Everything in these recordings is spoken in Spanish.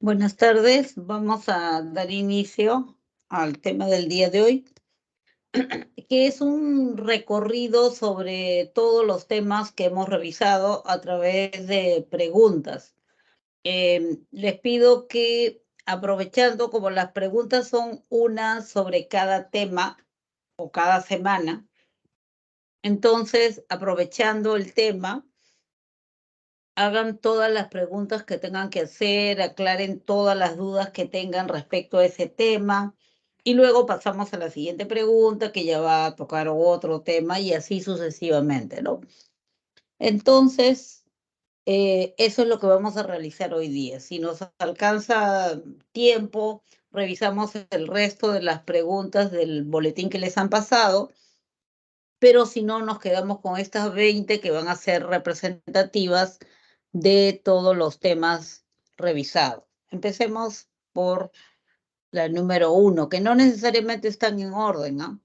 Buenas tardes, vamos a dar inicio al tema del día de hoy, que es un recorrido sobre todos los temas que hemos revisado a través de preguntas. Les pido que, aprovechando como las preguntas son una sobre cada tema o cada semana, entonces, aprovechando el tema, hagan todas las preguntas que tengan que hacer, aclaren todas las dudas que tengan respecto a ese tema y luego pasamos a la siguiente pregunta que ya va a tocar otro tema y así sucesivamente, ¿no? Entonces, eso es lo que vamos a realizar hoy día. Si nos alcanza tiempo, revisamos el resto de las preguntas del boletín que les han pasado, pero si no, nos quedamos con estas 20 que van a ser representativas de todos los temas revisados. Empecemos por la número 1, que no necesariamente están en orden, ¿no?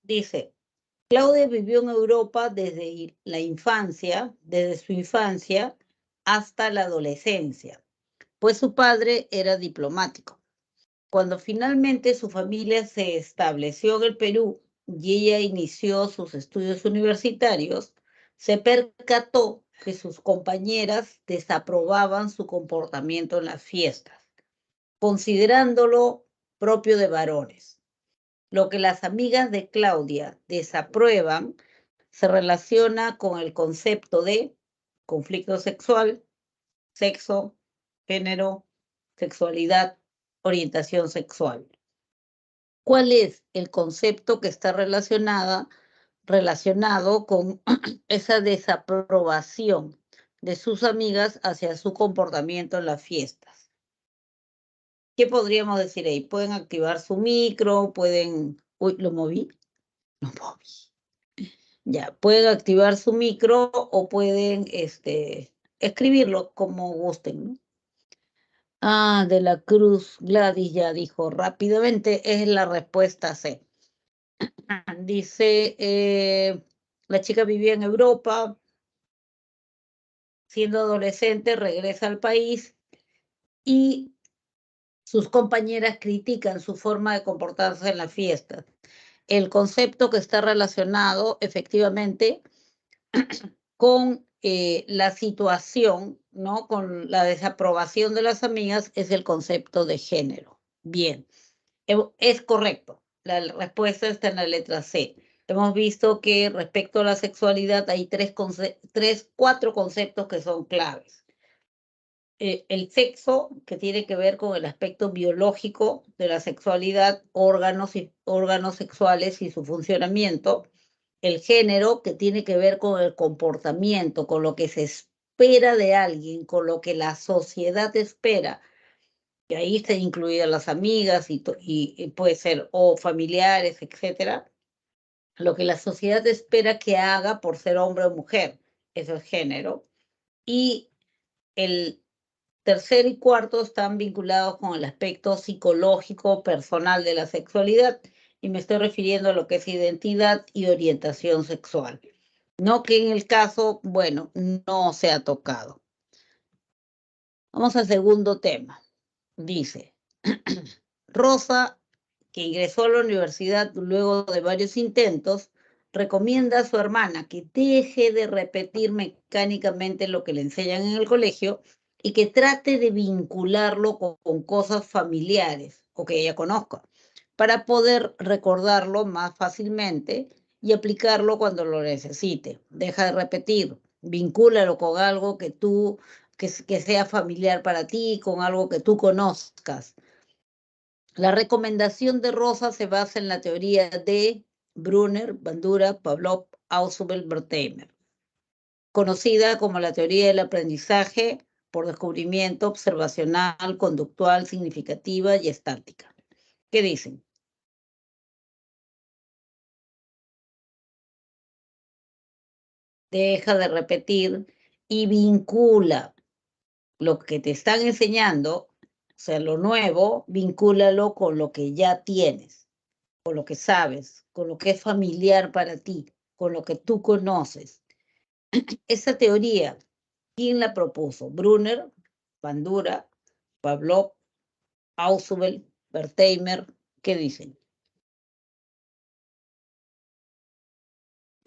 Dice, Claudia vivió en Europa desde la infancia, desde su infancia hasta la adolescencia, pues su padre era diplomático. Cuando finalmente su familia se estableció en el Perú y ella inició sus estudios universitarios, se percató que sus compañeras desaprobaban su comportamiento en las fiestas, considerándolo propio de varones. Lo que las amigas de Claudia desaprueban se relaciona con el concepto de conflicto sexual, sexo, género, sexualidad, orientación sexual. ¿Cuál es el concepto que está relacionado con esa desaprobación de sus amigas hacia su comportamiento en las fiestas? ¿Qué podríamos decir ahí? Pueden activar su micro, pueden... Uy, ¿lo moví? Lo moví. Ya, pueden activar su micro o pueden escribirlo como gusten, ¿no? Ah, de la Cruz, Gladys ya dijo rápidamente, es la respuesta C. Dice, la chica vivía en Europa, siendo adolescente regresa al país y sus compañeras critican su forma de comportarse en las fiestas. El concepto que está relacionado efectivamente con la situación, ¿no? Con la desaprobación de las amigas es el concepto de género. Bien, es correcto. La respuesta está en la letra C. Hemos visto que respecto a la sexualidad hay cuatro conceptos que son claves. El sexo, que tiene que ver con el aspecto biológico de la sexualidad, órganos sexuales y su funcionamiento. El género, que tiene que ver con el comportamiento, con lo que se espera de alguien, con lo que la sociedad espera. Y ahí están incluidas las amigas y puede ser o familiares, etcétera. Lo que la sociedad espera que haga por ser hombre o mujer, eso es género. Y el tercer y cuarto están vinculados con el aspecto psicológico, personal de la sexualidad, y me estoy refiriendo a lo que es identidad y orientación sexual. No que en el caso, bueno, no se ha tocado. Vamos al segundo tema. Dice, Rosa, que ingresó a la universidad luego de varios intentos, recomienda a su hermana que deje de repetir mecánicamente lo que le enseñan en el colegio y que trate de vincularlo con cosas familiares o que ella conozca, para poder recordarlo más fácilmente y aplicarlo cuando lo necesite. Deja de repetir, vincúlalo con algo que sea familiar para ti, con algo que tú conozcas. La recomendación de Rosa se basa en la teoría de Brunner, Bandura, Pavlov, Ausubel, Wertheimer, conocida como la teoría del aprendizaje por descubrimiento observacional, conductual, significativa y estática. ¿Qué dicen? Deja de repetir y vincula lo que te están enseñando, o sea, lo nuevo, vincúlalo con lo que ya tienes, con lo que sabes, con lo que es familiar para ti, con lo que tú conoces. Esa teoría, ¿quién la propuso? Brunner, Bandura, Pavlov, Ausubel, Wertheimer, ¿qué dicen?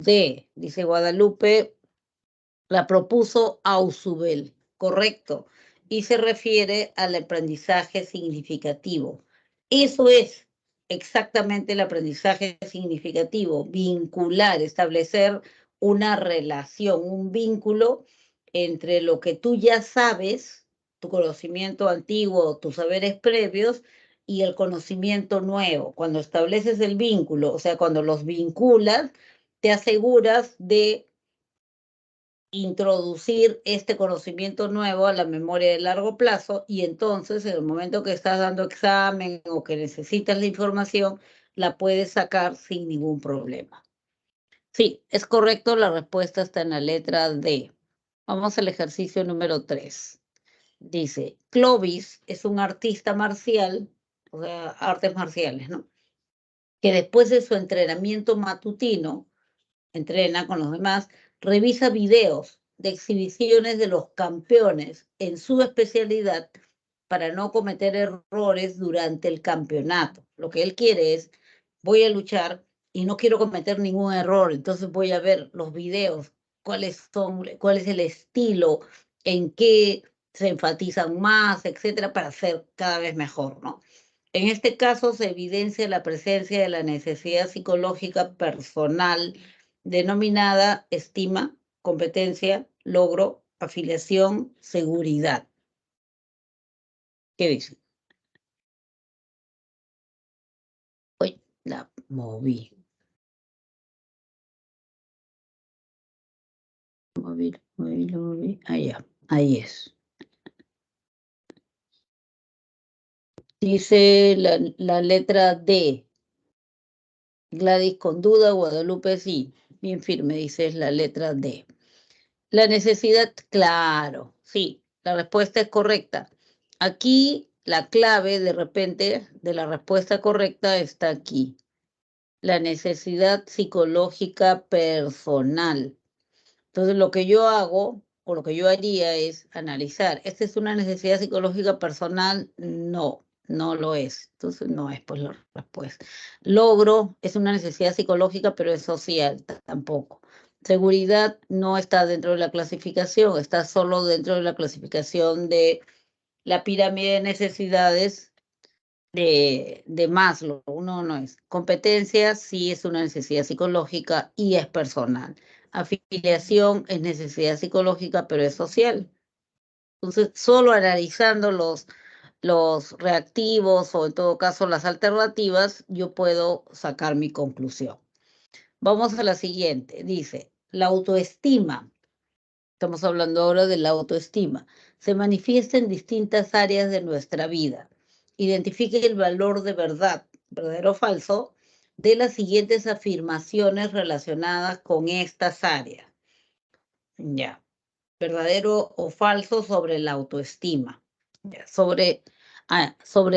D, dice Guadalupe, la propuso Ausubel, correcto, y se refiere al aprendizaje significativo. Eso es exactamente el aprendizaje significativo, vincular, establecer una relación, un vínculo entre lo que tú ya sabes, tu conocimiento antiguo, tus saberes previos, y el conocimiento nuevo. Cuando estableces el vínculo, o sea, cuando los vinculas, te aseguras de introducir este conocimiento nuevo a la memoria de largo plazo, y entonces en el momento que estás dando examen o que necesitas la información, la puedes sacar sin ningún problema. Sí, es correcto, la respuesta está en la letra D. Vamos al ejercicio número 3. Dice, Clovis es un artista marcial, o sea, artes marciales, ¿no? Que después de su entrenamiento matutino, entrena con los demás, revisa videos de exhibiciones de los campeones en su especialidad para no cometer errores durante el campeonato. Lo que él quiere es, voy a luchar y no quiero cometer ningún error, entonces voy a ver los videos, cuál es el estilo, en qué se enfatizan más, etcétera, para ser cada vez mejor, ¿no? En este caso se evidencia la presencia de la necesidad psicológica personal denominada estima, competencia, logro, afiliación, seguridad. ¿Qué dice? Hoy la moví. Moví. Allá, ahí es. Dice la letra D. Gladys con duda, Guadalupe sí. Bien firme, dice la letra D. La necesidad, claro, sí, la respuesta es correcta. Aquí la clave de repente de la respuesta correcta está aquí. La necesidad psicológica personal. Entonces, lo que yo hago o lo que yo haría es analizar, ¿esta es una necesidad psicológica personal? No, no lo es. Entonces, no es pues la respuesta. Logro es una necesidad psicológica, pero es social, tampoco. Seguridad no está dentro de la clasificación, está solo dentro de la clasificación de la pirámide de necesidades de Maslow. Uno no es. Competencia sí es una necesidad psicológica y es personal. Afiliación es necesidad psicológica, pero es social. Entonces, solo analizando los reactivos o en todo caso las alternativas, yo puedo sacar mi conclusión. Vamos a la siguiente. Dice, la autoestima. Estamos hablando ahora de la autoestima. Se manifiesta en distintas áreas de nuestra vida. Identifique el valor de verdad, verdadero o falso, de las siguientes afirmaciones relacionadas con estas áreas. Ya. Verdadero o falso sobre la autoestima. Ya. Sobre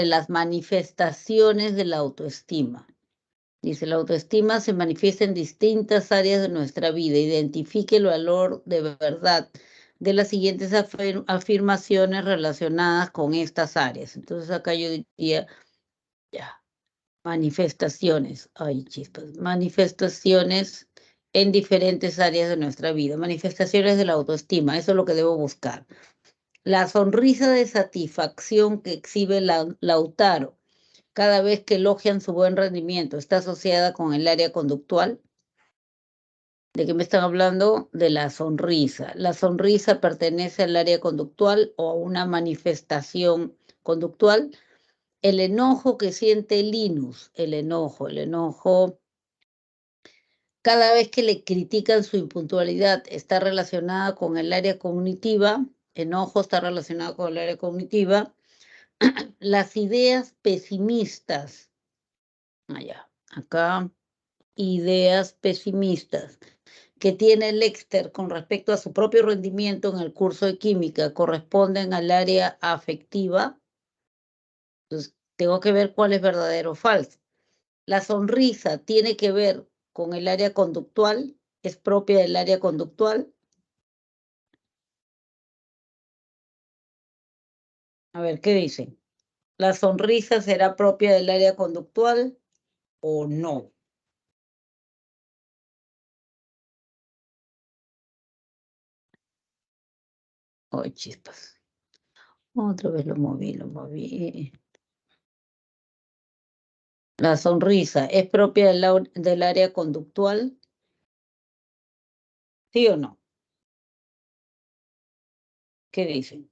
las manifestaciones de la autoestima. Dice, la autoestima se manifiesta en distintas áreas de nuestra vida. Identifique el valor de verdad de las siguientes afirmaciones relacionadas con estas áreas. Entonces acá yo diría, ya, manifestaciones. Ay, chispas. Manifestaciones en diferentes áreas de nuestra vida. Manifestaciones de la autoestima. Eso es lo que debo buscar. La sonrisa de satisfacción que exhibe Lautaro cada vez que elogian su buen rendimiento, está asociada con el área conductual. ¿De qué me están hablando? De la sonrisa. La sonrisa pertenece al área conductual o a una manifestación conductual. El enojo que siente Linus, el enojo, cada vez que le critican su impuntualidad, está relacionada con el área cognitiva. Enojo está relacionado con el área cognitiva. Las ideas pesimistas. Allá, acá, ideas pesimistas que tiene Lexter con respecto a su propio rendimiento en el curso de química corresponden al área afectiva. Entonces, tengo que ver cuál es verdadero o falso. La sonrisa tiene que ver con el área conductual, es propia del área conductual. A ver, ¿qué dicen? ¿La sonrisa será propia del área conductual o no? Ay, chispas. Otra vez lo moví, lo moví. ¿La sonrisa es propia del área conductual? ¿Sí o no? ¿Qué dicen?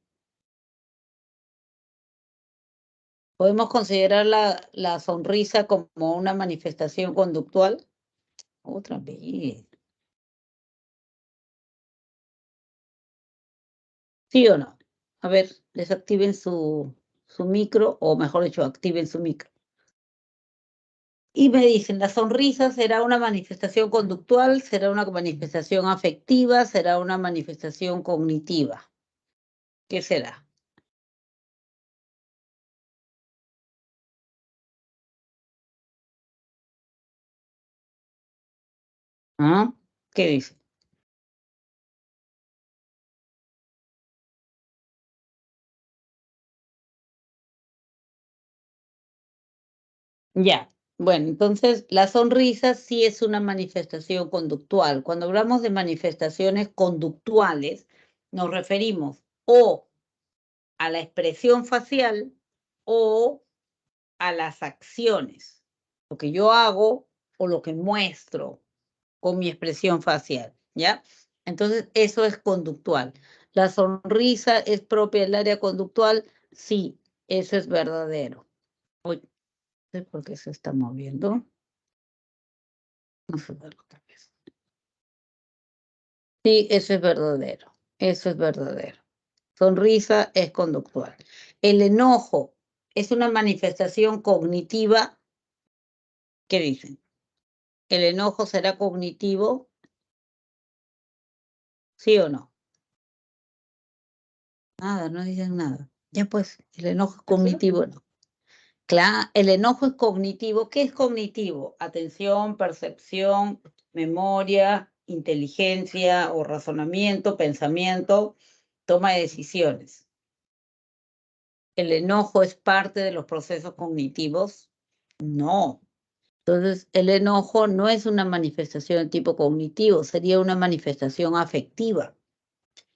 ¿Podemos considerar la sonrisa como una manifestación conductual? Otra vez. ¿Sí o no? A ver, desactiven su micro, o mejor dicho, activen su micro. Y me dicen, ¿la sonrisa será una manifestación conductual? ¿Será una manifestación afectiva? ¿Será una manifestación cognitiva? ¿Qué será? ¿Ah? ¿Qué dice? Ya. Bueno, entonces la sonrisa sí es una manifestación conductual. Cuando hablamos de manifestaciones conductuales, nos referimos o a la expresión facial o a las acciones, lo que yo hago o lo que muestro con mi expresión facial, ¿ya? Entonces, eso es conductual. ¿La sonrisa es propia del área conductual? Sí, eso es verdadero. Uy, no sé por qué se está moviendo. No sé por qué. Sí, eso es verdadero. Eso es verdadero. Sonrisa es conductual. El enojo es una manifestación cognitiva. ¿Qué dicen? ¿El enojo será cognitivo? ¿Sí o no? Nada, no dicen nada. Ya pues, el enojo es cognitivo, ¿no? Claro, el enojo es cognitivo. ¿Qué es cognitivo? Atención, percepción, memoria, inteligencia o razonamiento, pensamiento, toma de decisiones. ¿El enojo es parte de los procesos cognitivos? No. Entonces, el enojo no es una manifestación de tipo cognitivo, sería una manifestación afectiva.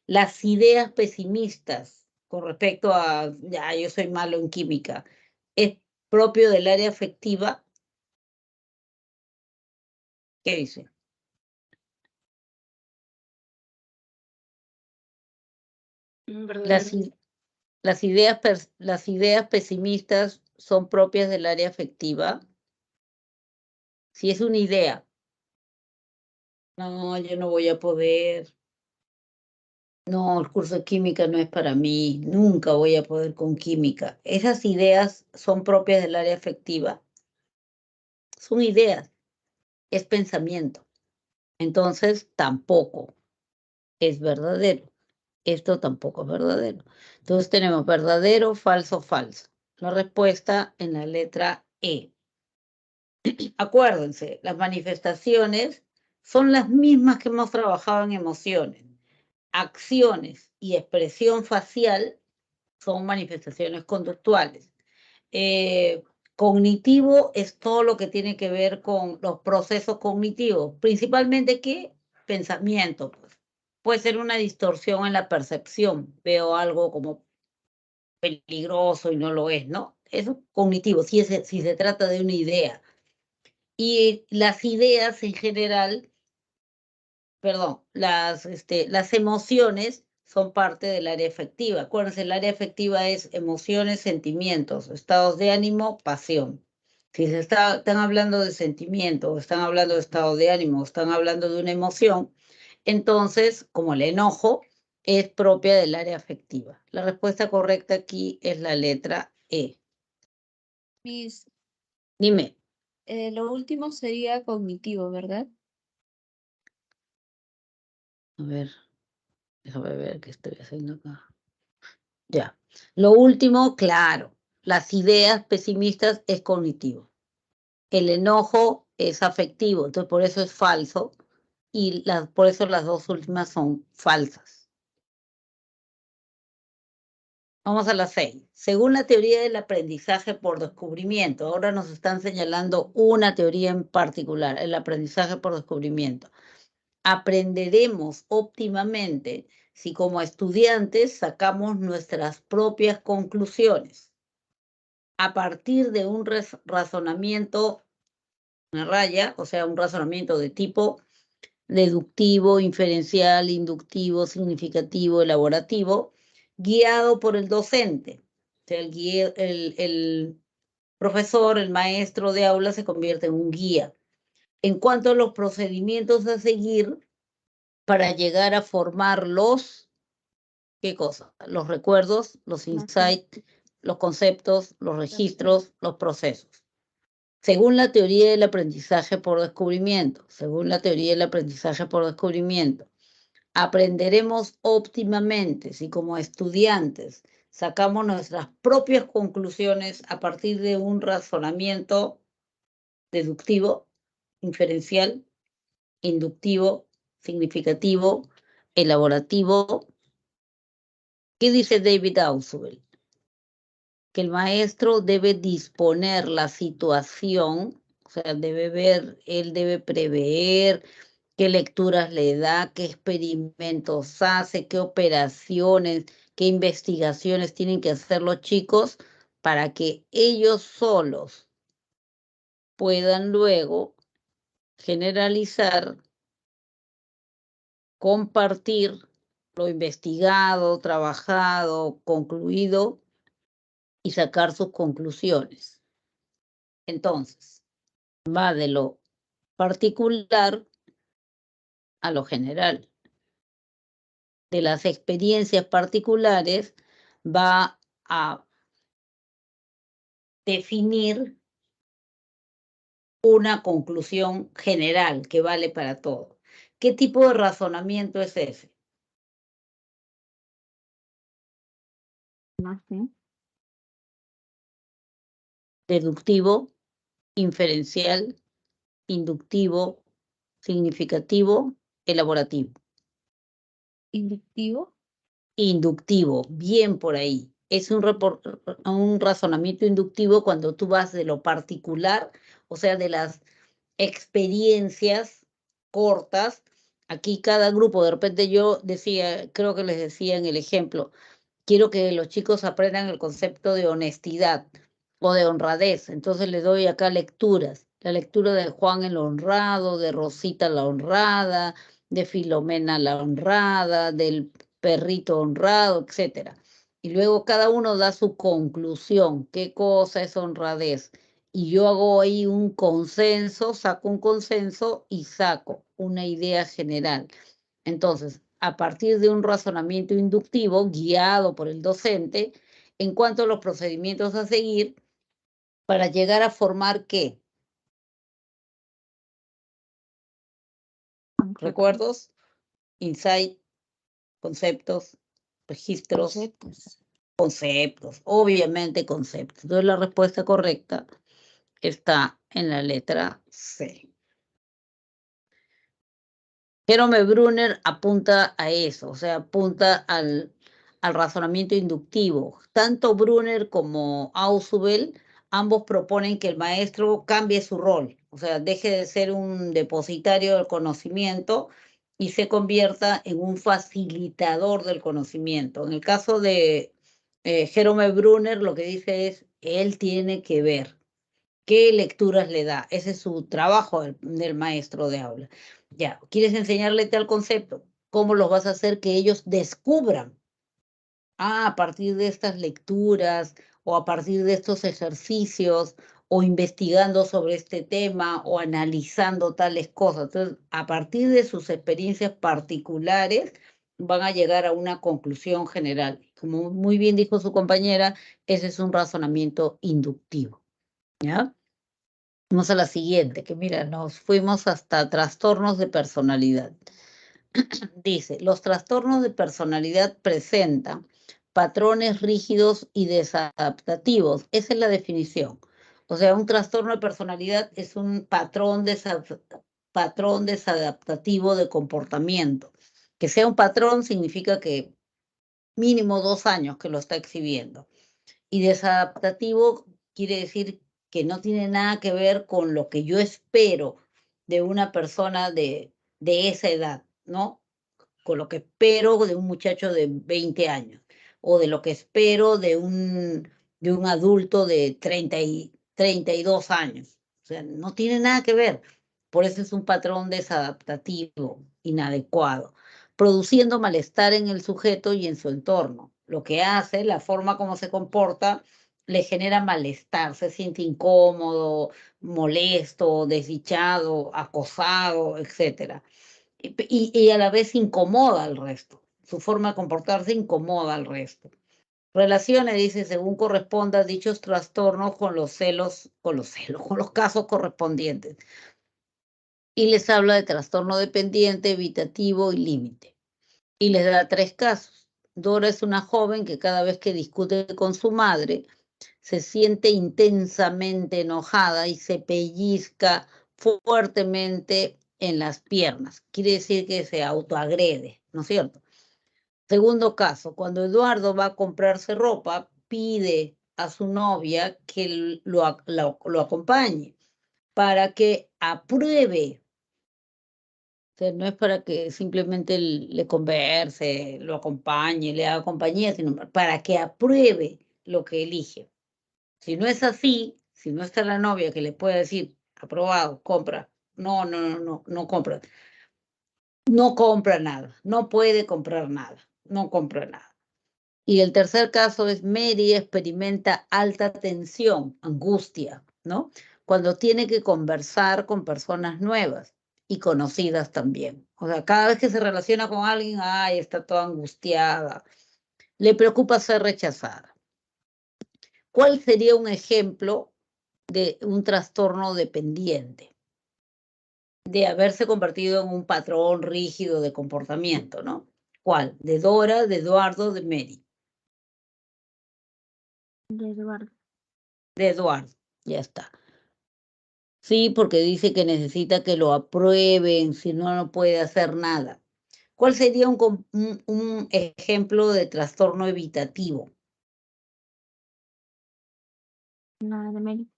Las ideas pesimistas con respecto a, ya, yo soy malo en química, ¿es propio del área afectiva? ¿Qué dice? Las, Verdadero. i- las ideas pesimistas son propias del área afectiva. Si es una idea, no, yo no voy a poder, no, el curso de química no es para mí, nunca voy a poder con química. Esas ideas son propias del área afectiva. Son ideas, es pensamiento. Entonces, tampoco es verdadero. Esto tampoco es verdadero. Entonces tenemos verdadero, falso, falso. La respuesta en la letra E. Acuérdense, las manifestaciones son las mismas que hemos trabajado en emociones. Acciones y expresión facial son manifestaciones conductuales. Cognitivo es todo lo que tiene que ver con los procesos cognitivos, principalmente ¿qué? Pensamiento, pues. Puede ser una distorsión en la percepción, veo algo como peligroso y no lo es, ¿no? Eso es cognitivo, si se trata de una idea. Y las ideas en general, perdón, las emociones son parte del área afectiva. Acuérdense, el área afectiva es emociones, sentimientos, estados de ánimo, pasión. Si están hablando de sentimiento, o están hablando de estado de ánimo, o están hablando de una emoción, entonces, como el enojo, es propia del área afectiva. La respuesta correcta aquí es la letra E. Miss, Dime, lo último sería cognitivo, ¿verdad? a ver, déjame ver qué estoy haciendo acá. Ya. Lo último, claro, las ideas pesimistas es cognitivo. El enojo es afectivo, entonces por eso es falso y por eso las dos últimas son falsas. Vamos a la 6. Según la teoría del aprendizaje por descubrimiento, ahora nos están señalando una teoría en particular, el aprendizaje por descubrimiento. Aprenderemos óptimamente si como estudiantes sacamos nuestras propias conclusiones a partir de un razonamiento, una raya, o sea, un razonamiento de tipo deductivo, inferencial, inductivo, significativo, elaborativo, guiado por el docente. O sea, el profesor, el maestro de aula se convierte en un guía. En cuanto a los procedimientos a seguir para llegar a formar ¿qué cosa? Los recuerdos, los insights, los conceptos, los registros, los procesos. Según la teoría del aprendizaje por descubrimiento, aprenderemos óptimamente si como estudiantes sacamos nuestras propias conclusiones a partir de un razonamiento deductivo, inferencial, inductivo, significativo, elaborativo. ¿Qué dice David Ausubel? Que el maestro debe disponer la situación, o sea, él debe prever qué lecturas le da, qué experimentos hace, qué operaciones, qué investigaciones tienen que hacer los chicos para que ellos solos puedan luego generalizar, compartir lo investigado, trabajado, concluido y sacar sus conclusiones. Entonces, va de lo particular a lo general. De las experiencias particulares va a definir una conclusión general que vale para todo. ¿Qué tipo de razonamiento es ese? Deductivo, inferencial, inductivo, significativo, elaborativo. ¿Inductivo? Inductivo, bien por ahí. Es un razonamiento inductivo cuando tú vas de lo particular, o sea, de las experiencias cortas. Aquí cada grupo, de repente yo decía, creo que les decía en el ejemplo, quiero que los chicos aprendan el concepto de honestidad o de honradez. Entonces les doy acá lecturas. La lectura de Juan el Honrado, de Rosita la Honrada, de Filomena la Honrada, del perrito honrado, etc. Y luego cada uno da su conclusión. ¿Qué cosa es honradez? Y yo hago ahí un consenso, saco un consenso y saco una idea general. Entonces, a partir de un razonamiento inductivo guiado por el docente, en cuanto a los procedimientos a seguir para llegar a formar ¿qué? Recuerdos, insight, conceptos, registros, conceptos, obviamente conceptos. Entonces la respuesta correcta está en la letra C. Jerome Brunner apunta a eso, o sea, apunta al razonamiento inductivo. Tanto Brunner como Ausubel, ambos proponen que el maestro cambie su rol, o sea, deje de ser un depositario del conocimiento y se convierta en un facilitador del conocimiento. En el caso de Jerome Brunner, lo que dice es, él tiene que ver qué lecturas le da. Ese es su trabajo del maestro de aula. Ya, ¿quieres enseñarle tal concepto? ¿Cómo los vas a hacer que ellos descubran? A partir de estas lecturas o a partir de estos ejercicios o investigando sobre este tema o analizando tales cosas. Entonces, a partir de sus experiencias particulares, van a llegar a una conclusión general. Como muy bien dijo su compañera, ese es un razonamiento inductivo. ¿Ya? Vamos a la siguiente, que mira, nos fuimos hasta trastornos de personalidad. Dice, los trastornos de personalidad presentan patrones rígidos y desadaptativos. Esa es la definición. O sea, un trastorno de personalidad es un patrón desadaptativo de comportamiento. Que sea un patrón significa que mínimo 2 años que lo está exhibiendo. Y desadaptativo quiere decir que no tiene nada que ver con lo que yo espero de una persona de esa edad, ¿no? Con lo que espero de un muchacho de 20 años o de lo que espero de un adulto de 32 años. O sea, no tiene nada que ver. Por eso es un patrón desadaptativo, inadecuado, produciendo malestar en el sujeto y en su entorno. Lo que hace, la forma como se comporta, le genera malestar, se siente incómodo, molesto, desdichado, acosado, etcétera. Y a la vez incomoda al resto. Su forma de comportarse incomoda al resto. Relacione, dice, según corresponda dichos trastornos con los casos correspondientes. Y les habla de trastorno dependiente, evitativo y límite. Y les da 3 casos. Dora es una joven que cada vez que discute con su madre se siente intensamente enojada y se pellizca fuertemente en las piernas. Quiere decir que se autoagrede, ¿no es cierto? Segundo caso, cuando Eduardo va a comprarse ropa, pide a su novia que lo acompañe para que apruebe. O sea, no es para que simplemente le converse, lo acompañe, le haga compañía, sino para que apruebe lo que elige. Si no es así, si no está la novia que le pueda decir, aprobado, compra, no compra. No compra nada, no puede comprar nada, no compra nada. Y el tercer caso es Mary experimenta alta tensión, angustia, ¿no? Cuando tiene que conversar con personas nuevas y conocidas también. O sea, cada vez que se relaciona con alguien, ay, está toda angustiada. Le preocupa ser rechazada. ¿Cuál sería un ejemplo de un trastorno dependiente? De haberse convertido en un patrón rígido de comportamiento, ¿no? ¿Cuál? De Dora, de Eduardo, de Mary. De Eduardo. De Eduardo, ya está. Sí, porque dice que necesita que lo aprueben, si no, no puede hacer nada. ¿Cuál sería un ejemplo de trastorno evitativo? Nada de Mary.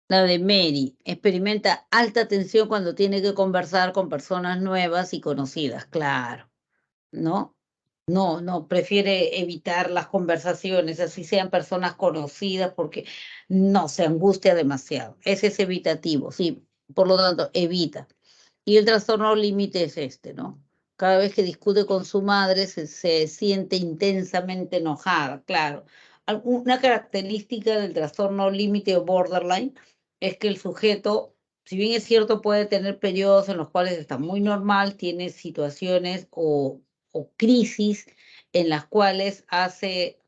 La de Mary. Experimenta alta tensión cuando tiene que conversar con personas nuevas y conocidas, claro, ¿no? No, prefiere evitar las conversaciones, así sean personas conocidas, porque no, se angustia demasiado. Ese es evitativo, sí, por lo tanto, evita. Y el trastorno límite es este, ¿no? Cada vez que discute con su madre se siente intensamente enojada, claro. Una característica del trastorno límite o borderline es que el sujeto, si bien es cierto, puede tener periodos en los cuales está muy normal, tiene situaciones o crisis en las cuales hace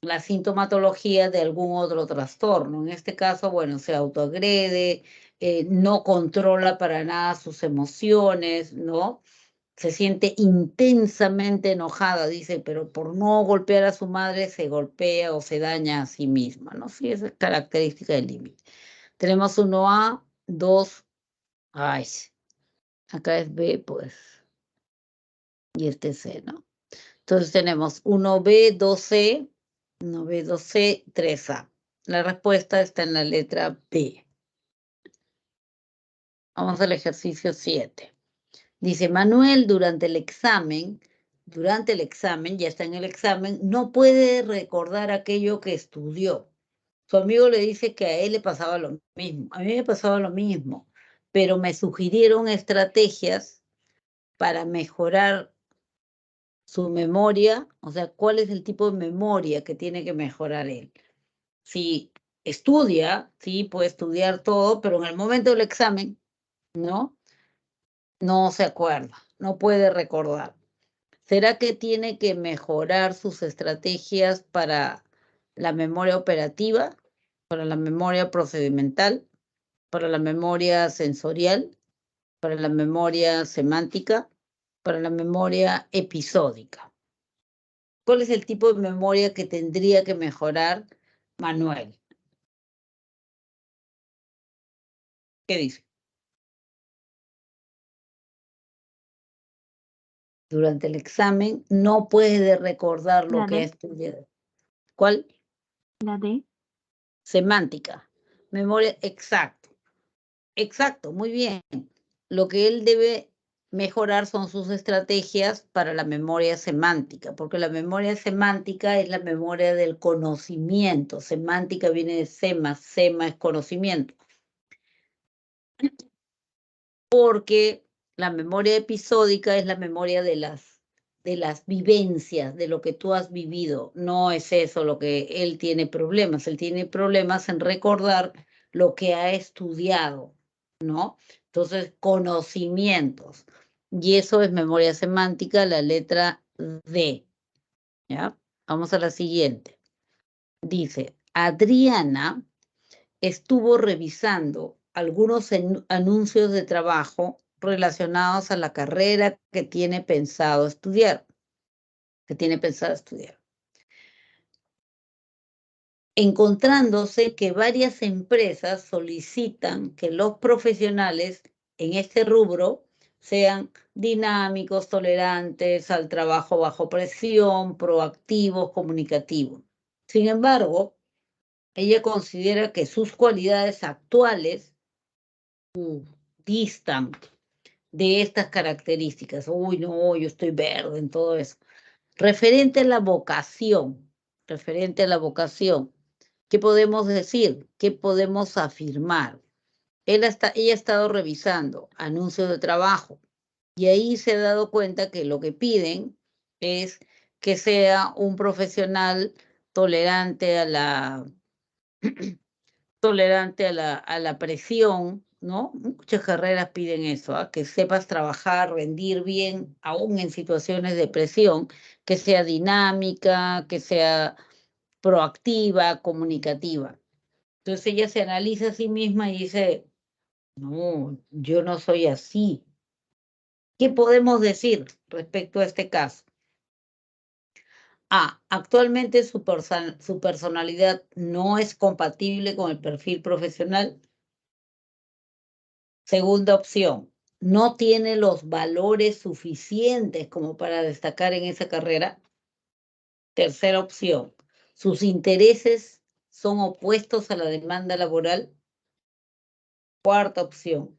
la sintomatología de algún otro trastorno. En este caso, bueno, se autoagrede, no controla para nada sus emociones, ¿no? Se siente intensamente enojada, dice, pero por no golpear a su madre se golpea o se daña a sí misma, ¿no? Sí, esa es característica del límite. Tenemos 1A, 2, ay, acá es B, pues, y este es C, ¿no? Entonces tenemos 1B, 2C, 1B, 2C, 3A. La respuesta está en la letra B. Vamos al ejercicio 7. Dice, Manuel durante el examen, ya está en el examen, no puede recordar aquello que estudió. Su amigo le dice que a él le pasaba lo mismo. A mí me pasaba lo mismo, pero me sugirieron estrategias para mejorar su memoria, o sea, cuál es el tipo de memoria que tiene que mejorar él. Si estudia, sí, puede estudiar todo, pero en el momento del examen, ¿no? No se acuerda, no puede recordar. ¿Será que tiene que mejorar sus estrategias para la memoria operativa, para la memoria procedimental, para la memoria sensorial, para la memoria semántica, para la memoria episódica? ¿Cuál es el tipo de memoria que tendría que mejorar Manuel? ¿Qué dice? durante el examen, no puede recordar lo La que ha D. estudiado. ¿Cuál? La D. Semántica. Memoria, exacto. Exacto, muy bien. Lo que él debe mejorar son sus estrategias para la memoria semántica, porque la memoria semántica es la memoria del conocimiento. Semántica viene de sema, sema es conocimiento. Porque la memoria episódica es la memoria de las vivencias, de lo que tú has vivido. No es eso lo que él tiene problemas. Él tiene problemas en recordar lo que ha estudiado, ¿no? Entonces, conocimientos. Y eso es memoria semántica, la letra D. ¿Ya? Vamos a la siguiente. Dice, Adriana estuvo revisando algunos anuncios de trabajo relacionados a la carrera que tiene pensado estudiar, encontrándose que varias empresas solicitan que los profesionales en este rubro sean dinámicos, tolerantes al trabajo bajo presión, proactivos, comunicativos. Sin embargo, ella considera que sus cualidades actuales distan de estas características. Uy, no, yo estoy verde en todo eso. Referente a la vocación, ¿qué podemos decir? ¿Qué podemos afirmar? Ella ha estado revisando anuncios de trabajo y ahí se ha dado cuenta que lo que piden es que sea un profesional tolerante a la presión, ¿no? Muchas carreras piden eso, ¿ah? Que sepas trabajar, rendir bien, aún en situaciones de presión, que sea dinámica, que sea proactiva, comunicativa. Entonces ella se analiza a sí misma y dice, no, yo no soy así. ¿Qué podemos decir respecto a este caso? Actualmente su personalidad no es compatible con el perfil profesional. Segunda opción, no tiene los valores suficientes como para destacar en esa carrera. Tercera opción, sus intereses son opuestos a la demanda laboral. Cuarta opción,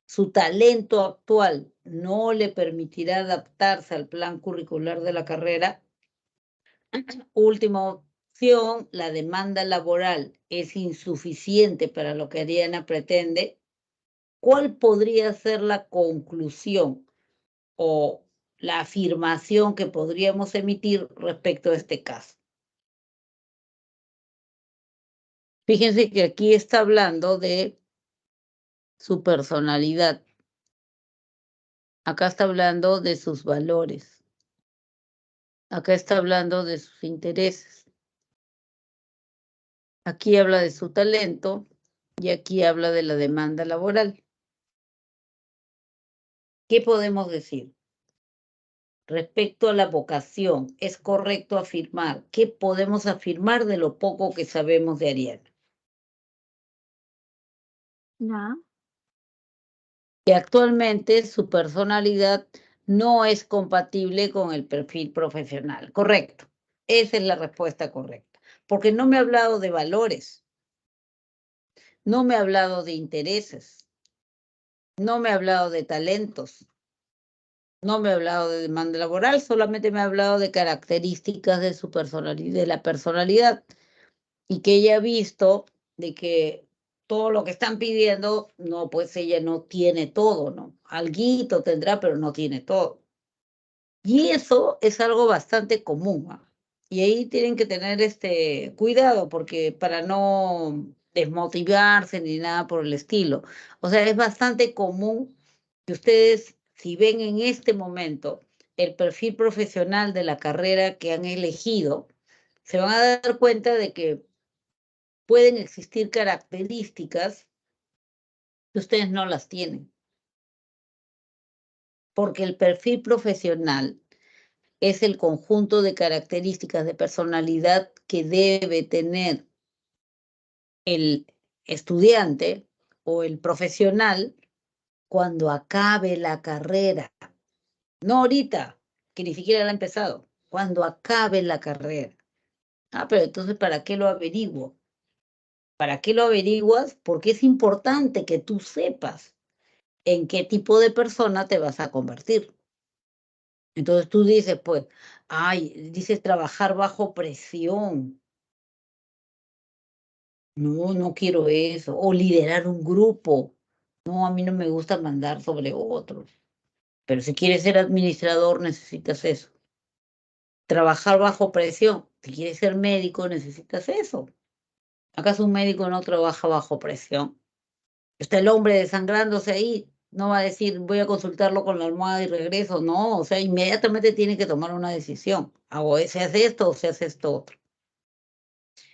su talento actual no le permitirá adaptarse al plan curricular de la carrera. Última opción, la demanda laboral es insuficiente para lo que Ariana pretende. ¿Cuál podría ser la conclusión o la afirmación que podríamos emitir respecto a este caso? Fíjense que aquí está hablando de su personalidad. Acá está hablando de sus valores. Acá está hablando de sus intereses. Aquí habla de su talento y aquí habla de la demanda laboral. ¿Qué podemos decir? Respecto a la vocación, es correcto afirmar. ¿Qué podemos afirmar de lo poco que sabemos de Ariana? La. Que actualmente su personalidad no es compatible con el perfil profesional. Correcto. Esa es la respuesta correcta. Porque no me ha hablado de valores, no me ha hablado de intereses, no me ha hablado de talentos, no me ha hablado de demanda laboral, solamente me ha hablado de características de su personalidad, de la personalidad, y que ella ha visto de que todo lo que están pidiendo, no, pues ella no tiene todo, ¿no? Alguito tendrá, pero no tiene todo. Y eso es algo bastante común, ¿ah? Y ahí tienen que tener cuidado, porque para no desmotivarse ni nada por el estilo. O sea, es bastante común que ustedes, si ven en este momento el perfil profesional de la carrera que han elegido, se van a dar cuenta de que pueden existir características que ustedes no las tienen, porque el perfil profesional es el conjunto de características de personalidad que debe tener el estudiante o el profesional cuando acabe la carrera. No ahorita, que ni siquiera la ha empezado, cuando acabe la carrera. Ah, pero entonces, ¿para qué lo averiguo? ¿Para qué lo averiguas? Porque es importante que tú sepas en qué tipo de persona te vas a convertir. Entonces tú dices, pues, ay, dices trabajar bajo presión. No, no quiero eso. O liderar un grupo. No, a mí no me gusta mandar sobre otros. Pero si quieres ser administrador, necesitas eso. Trabajar bajo presión. Si quieres ser médico, necesitas eso. ¿Acaso un médico no trabaja bajo presión? Está el hombre desangrándose ahí, no va a decir voy a consultarlo con la almohada y regreso, no, o sea, inmediatamente tiene que tomar una decisión, o se hace esto o se hace esto otro.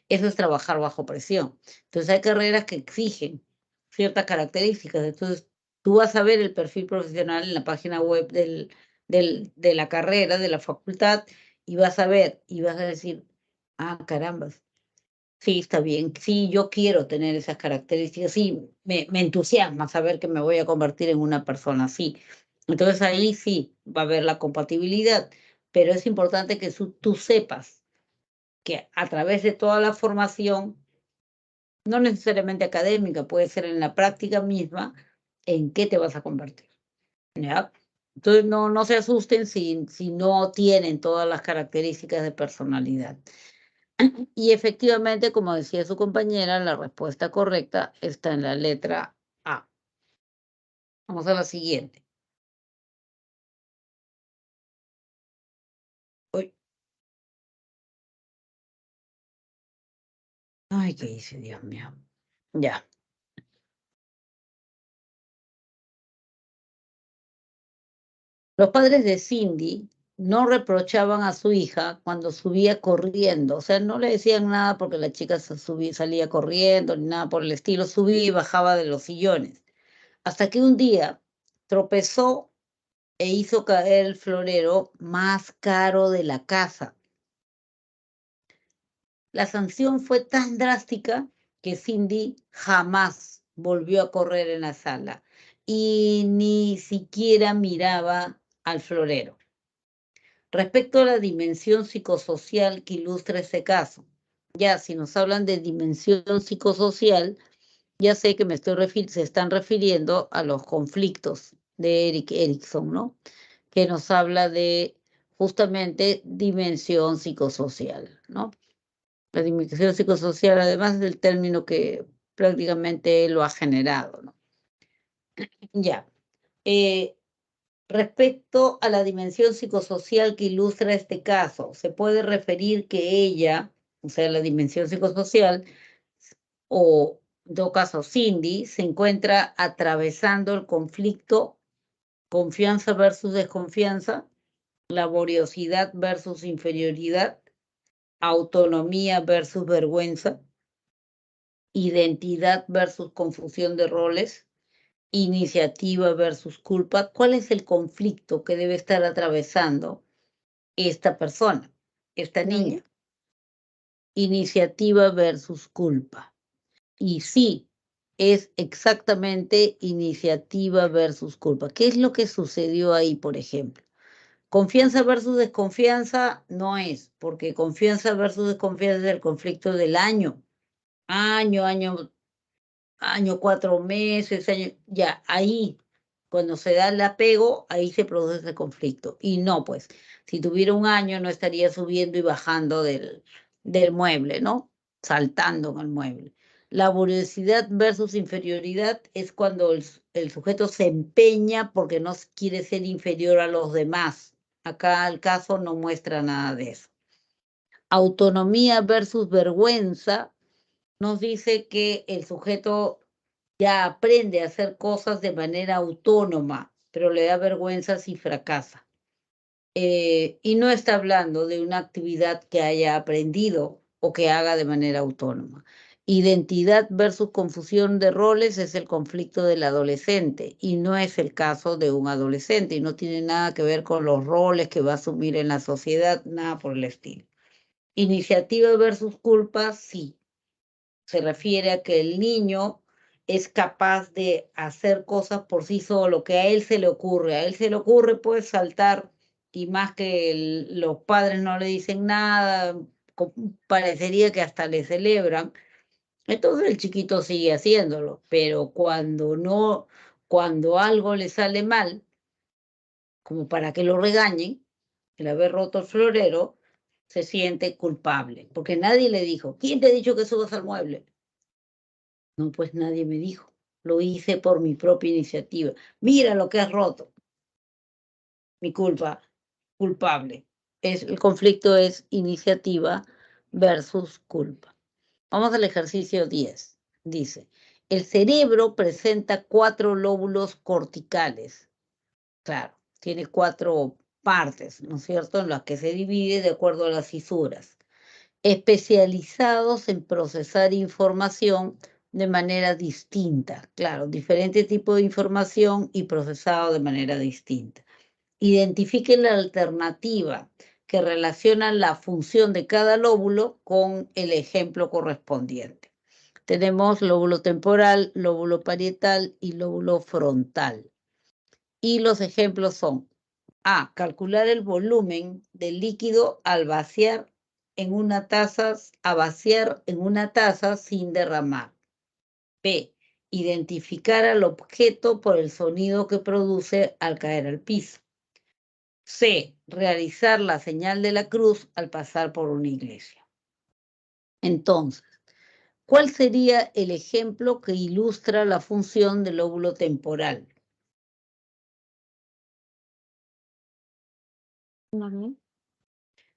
Eso es trabajar bajo presión. Entonces hay carreras que exigen ciertas características, entonces tú vas a ver el perfil profesional en la página web de la carrera, de la facultad, y vas a ver, y vas a decir, ah, caramba, sí, está bien. Sí, yo quiero tener esas características. Sí, me entusiasma saber que me voy a convertir en una persona así. Entonces ahí sí va a haber la compatibilidad, pero es importante que tú sepas que a través de toda la formación, no necesariamente académica, puede ser en la práctica misma, en qué te vas a convertir. ¿Ya? Entonces no se asusten si no tienen todas las características de personalidad. Y efectivamente, como decía su compañera, la respuesta correcta está en la letra A. Vamos a la siguiente. Uy, ay, ¿qué hice, Dios mío? Ya. Los padres de Cindy no reprochaban a su hija cuando subía corriendo. O sea, no le decían nada porque la chica salía corriendo ni nada por el estilo. Subía y bajaba de los sillones. Hasta que un día tropezó e hizo caer el florero más caro de la casa. La sanción fue tan drástica que Cindy jamás volvió a correr en la sala y ni siquiera miraba al florero. Respecto a la dimensión psicosocial que ilustra ese caso, ya si nos hablan de dimensión psicosocial, ya sé que se están refiriendo a los conflictos de Erik Erikson, ¿no? Que nos habla de justamente dimensión psicosocial, ¿no? La dimensión psicosocial, además del término que prácticamente lo ha generado, ¿no? Ya. Eh, Respecto a la dimensión psicosocial que ilustra este caso, se puede referir que ella, o sea, la dimensión psicosocial, o en todo caso Cindy, se encuentra atravesando el conflicto confianza versus desconfianza, laboriosidad versus inferioridad, autonomía versus vergüenza, identidad versus confusión de roles, iniciativa versus culpa. ¿Cuál es el conflicto que debe estar atravesando esta persona, esta niña? Iniciativa versus culpa. Y sí, es exactamente iniciativa versus culpa. ¿Qué es lo que sucedió ahí, por ejemplo? Confianza versus desconfianza no es, porque confianza versus desconfianza es el conflicto del año. Año, 4 meses, ya ahí, cuando se da el apego, ahí se produce ese conflicto. Y no, pues, si tuviera un año no estaría subiendo y bajando del mueble, ¿no? Saltando en el mueble. Laboriosidad versus inferioridad es cuando el sujeto se empeña porque no quiere ser inferior a los demás. Acá el caso no muestra nada de eso. Autonomía versus vergüenza nos dice que el sujeto ya aprende a hacer cosas de manera autónoma, pero le da vergüenza si fracasa. Y no está hablando de una actividad que haya aprendido o que haga de manera autónoma. Identidad versus confusión de roles es el conflicto del adolescente y no es el caso de un adolescente y no tiene nada que ver con los roles que va a asumir en la sociedad, nada por el estilo. Iniciativa versus culpa, sí. Se refiere a que el niño es capaz de hacer cosas por sí solo, que a él se le ocurre. A él se le ocurre, pues, saltar y más que los padres no le dicen nada, parecería que hasta le celebran, entonces el chiquito sigue haciéndolo, pero cuando algo le sale mal, como para que lo regañen, el haber roto el florero, se siente culpable, porque nadie le dijo, ¿quién te ha dicho que subas al mueble? No, pues nadie me dijo, lo hice por mi propia iniciativa. Mira lo que has roto. Mi culpa, culpable. El conflicto es iniciativa versus culpa. Vamos al ejercicio 10. Dice, el cerebro presenta 4 lóbulos corticales. Claro, tiene 4 partes, ¿no es cierto?, en las que se divide de acuerdo a las fisuras, especializados en procesar información de manera distinta. Claro, diferente tipo de información y procesado de manera distinta. Identifiquen la alternativa que relaciona la función de cada lóbulo con el ejemplo correspondiente. Tenemos lóbulo temporal, lóbulo parietal y lóbulo frontal. Y los ejemplos son: A. Calcular el volumen del líquido al vaciar en una taza, sin derramar. B. Identificar al objeto por el sonido que produce al caer al piso. C. Realizar la señal de la cruz al pasar por una iglesia. Entonces, ¿cuál sería el ejemplo que ilustra la función del lóbulo temporal? La B.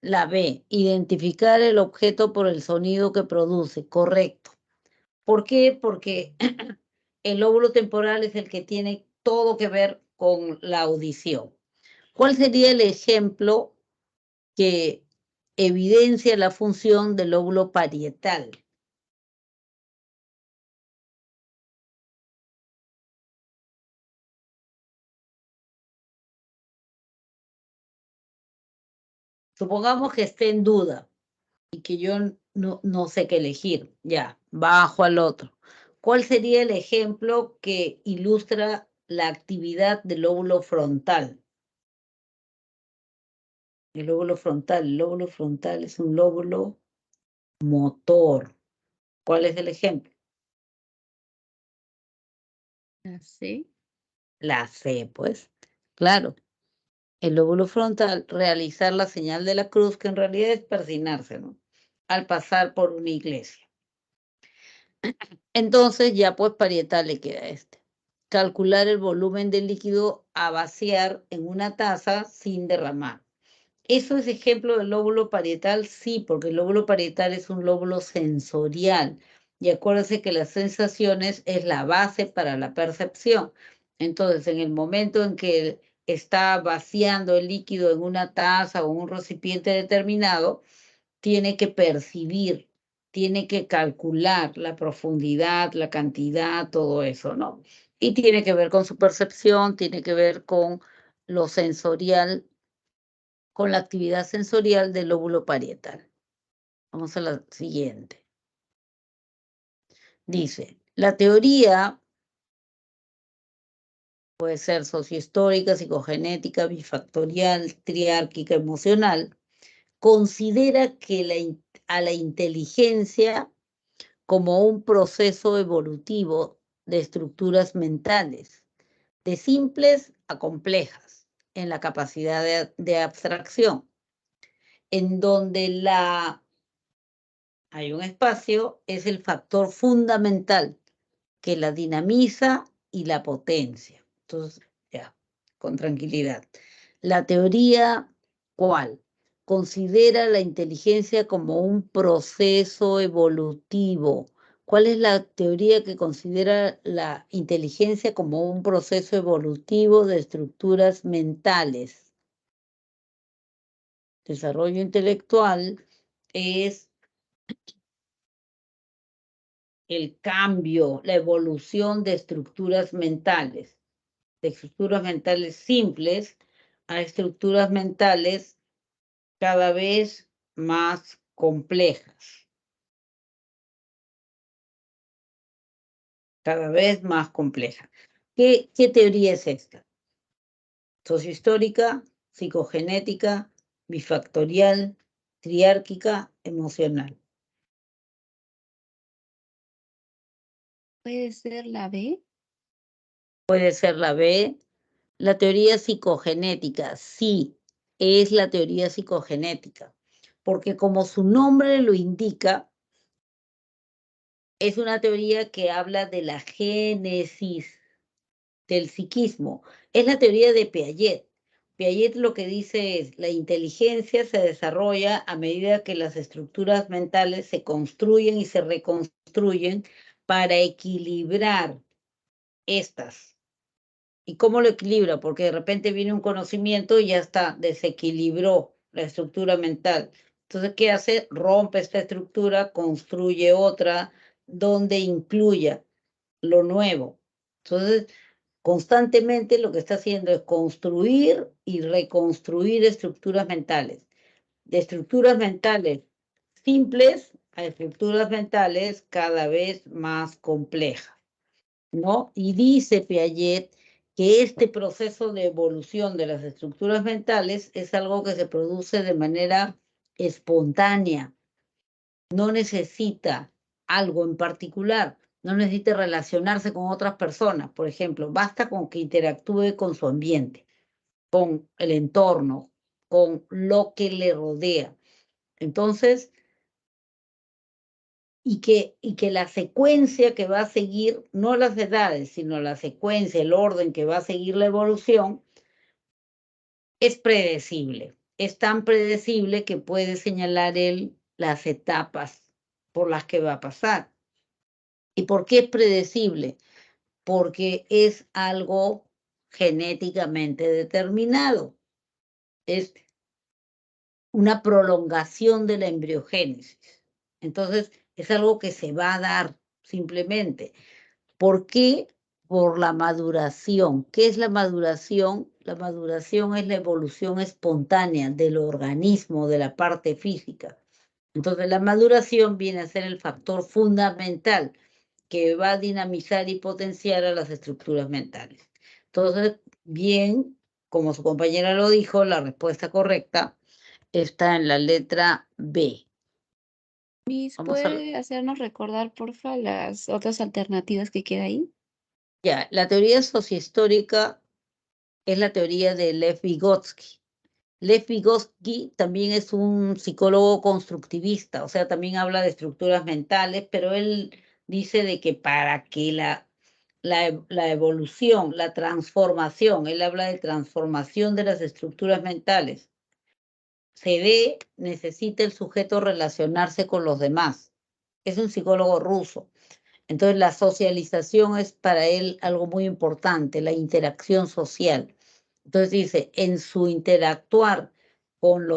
La B. Identificar el objeto por el sonido que produce. Correcto. ¿Por qué? Porque el lóbulo temporal es el que tiene todo que ver con la audición. ¿Cuál sería el ejemplo que evidencia la función del lóbulo parietal? Supongamos que esté en duda y que yo no sé qué elegir. Ya, bajo al otro. ¿Cuál sería el ejemplo que ilustra la actividad del lóbulo frontal? El lóbulo frontal es un lóbulo motor. ¿Cuál es el ejemplo? La C. La C, pues. Claro. El lóbulo frontal, realizar la señal de la cruz, que en realidad es persignarse, ¿no?, al pasar por una iglesia. Entonces ya pues parietal le queda este. Calcular el volumen del líquido a vaciar en una taza sin derramar. ¿Eso es ejemplo del lóbulo parietal? Sí, porque el lóbulo parietal es un lóbulo sensorial. Y acuérdense que las sensaciones es la base para la percepción. Entonces, en el momento en que está vaciando el líquido en una taza o un recipiente determinado, tiene que percibir, tiene que calcular la profundidad, la cantidad, todo eso, ¿no? Y tiene que ver con su percepción, tiene que ver con lo sensorial, con la actividad sensorial del lóbulo parietal. Vamos a la siguiente. Dice, la teoría puede ser sociohistórica, psicogenética, bifactorial, triárquica, emocional, considera que a la inteligencia como un proceso evolutivo de estructuras mentales, de simples a complejas, en la capacidad de abstracción, en donde hay un espacio, es el factor fundamental que la dinamiza y la potencia. Entonces, ya, con tranquilidad. La teoría, ¿cuál? Considera la inteligencia como un proceso evolutivo. ¿Cuál es la teoría que considera la inteligencia como un proceso evolutivo de estructuras mentales? Desarrollo intelectual es el cambio, la evolución de estructuras mentales simples a estructuras mentales cada vez más complejas, cada vez más complejas. ¿Qué teoría es esta? Sociohistórica, psicogenética, bifactorial, triárquica, emocional. ¿Puede ser la B? Puede ser la B. La teoría psicogenética, sí, es la teoría psicogenética, porque como su nombre lo indica, es una teoría que habla de la génesis del psiquismo. Es la teoría de Piaget. Piaget lo que dice es, la inteligencia se desarrolla a medida que las estructuras mentales se construyen y se reconstruyen para equilibrar estas. ¿Y cómo lo equilibra? Porque de repente viene un conocimiento y ya está, desequilibró la estructura mental. Entonces, ¿qué hace? Rompe esta estructura, construye otra donde incluya lo nuevo. Entonces, constantemente lo que está haciendo es construir y reconstruir estructuras mentales. De estructuras mentales simples a estructuras mentales cada vez más complejas, ¿no? Y dice Piaget que este proceso de evolución de las estructuras mentales es algo que se produce de manera espontánea, no necesita algo en particular, no necesita relacionarse con otras personas, por ejemplo, basta con que interactúe con su ambiente, con el entorno, con lo que le rodea. Entonces, y que la secuencia que va a seguir, no las edades, sino la secuencia, el orden que va a seguir la evolución, es predecible. Es tan predecible que puede señalar él las etapas por las que va a pasar. ¿Y por qué es predecible? Porque es algo genéticamente determinado. Es una prolongación de la embriogénesis. Entonces, es algo que se va a dar simplemente. ¿Por qué? Por la maduración. ¿Qué es la maduración? La maduración es la evolución espontánea del organismo, de la parte física. Entonces, la maduración viene a ser el factor fundamental que va a dinamizar y potenciar a las estructuras mentales. Entonces, bien, como su compañera lo dijo, la respuesta correcta está en la letra B. Miss, Vamos a ¿puede hacernos recordar, porfa, las otras alternativas que queda ahí? ya, la teoría sociohistórica es la teoría de Lev Vygotsky. Lev Vygotsky también es un psicólogo constructivista, o sea, también habla de estructuras mentales, pero él dice de que para que la evolución, la transformación, él habla de transformación de las estructuras mentales, se dé, necesita el sujeto relacionarse con los demás. Es un psicólogo ruso. Entonces, la socialización es para él algo muy importante, la interacción social. Entonces dice, en su interactuar con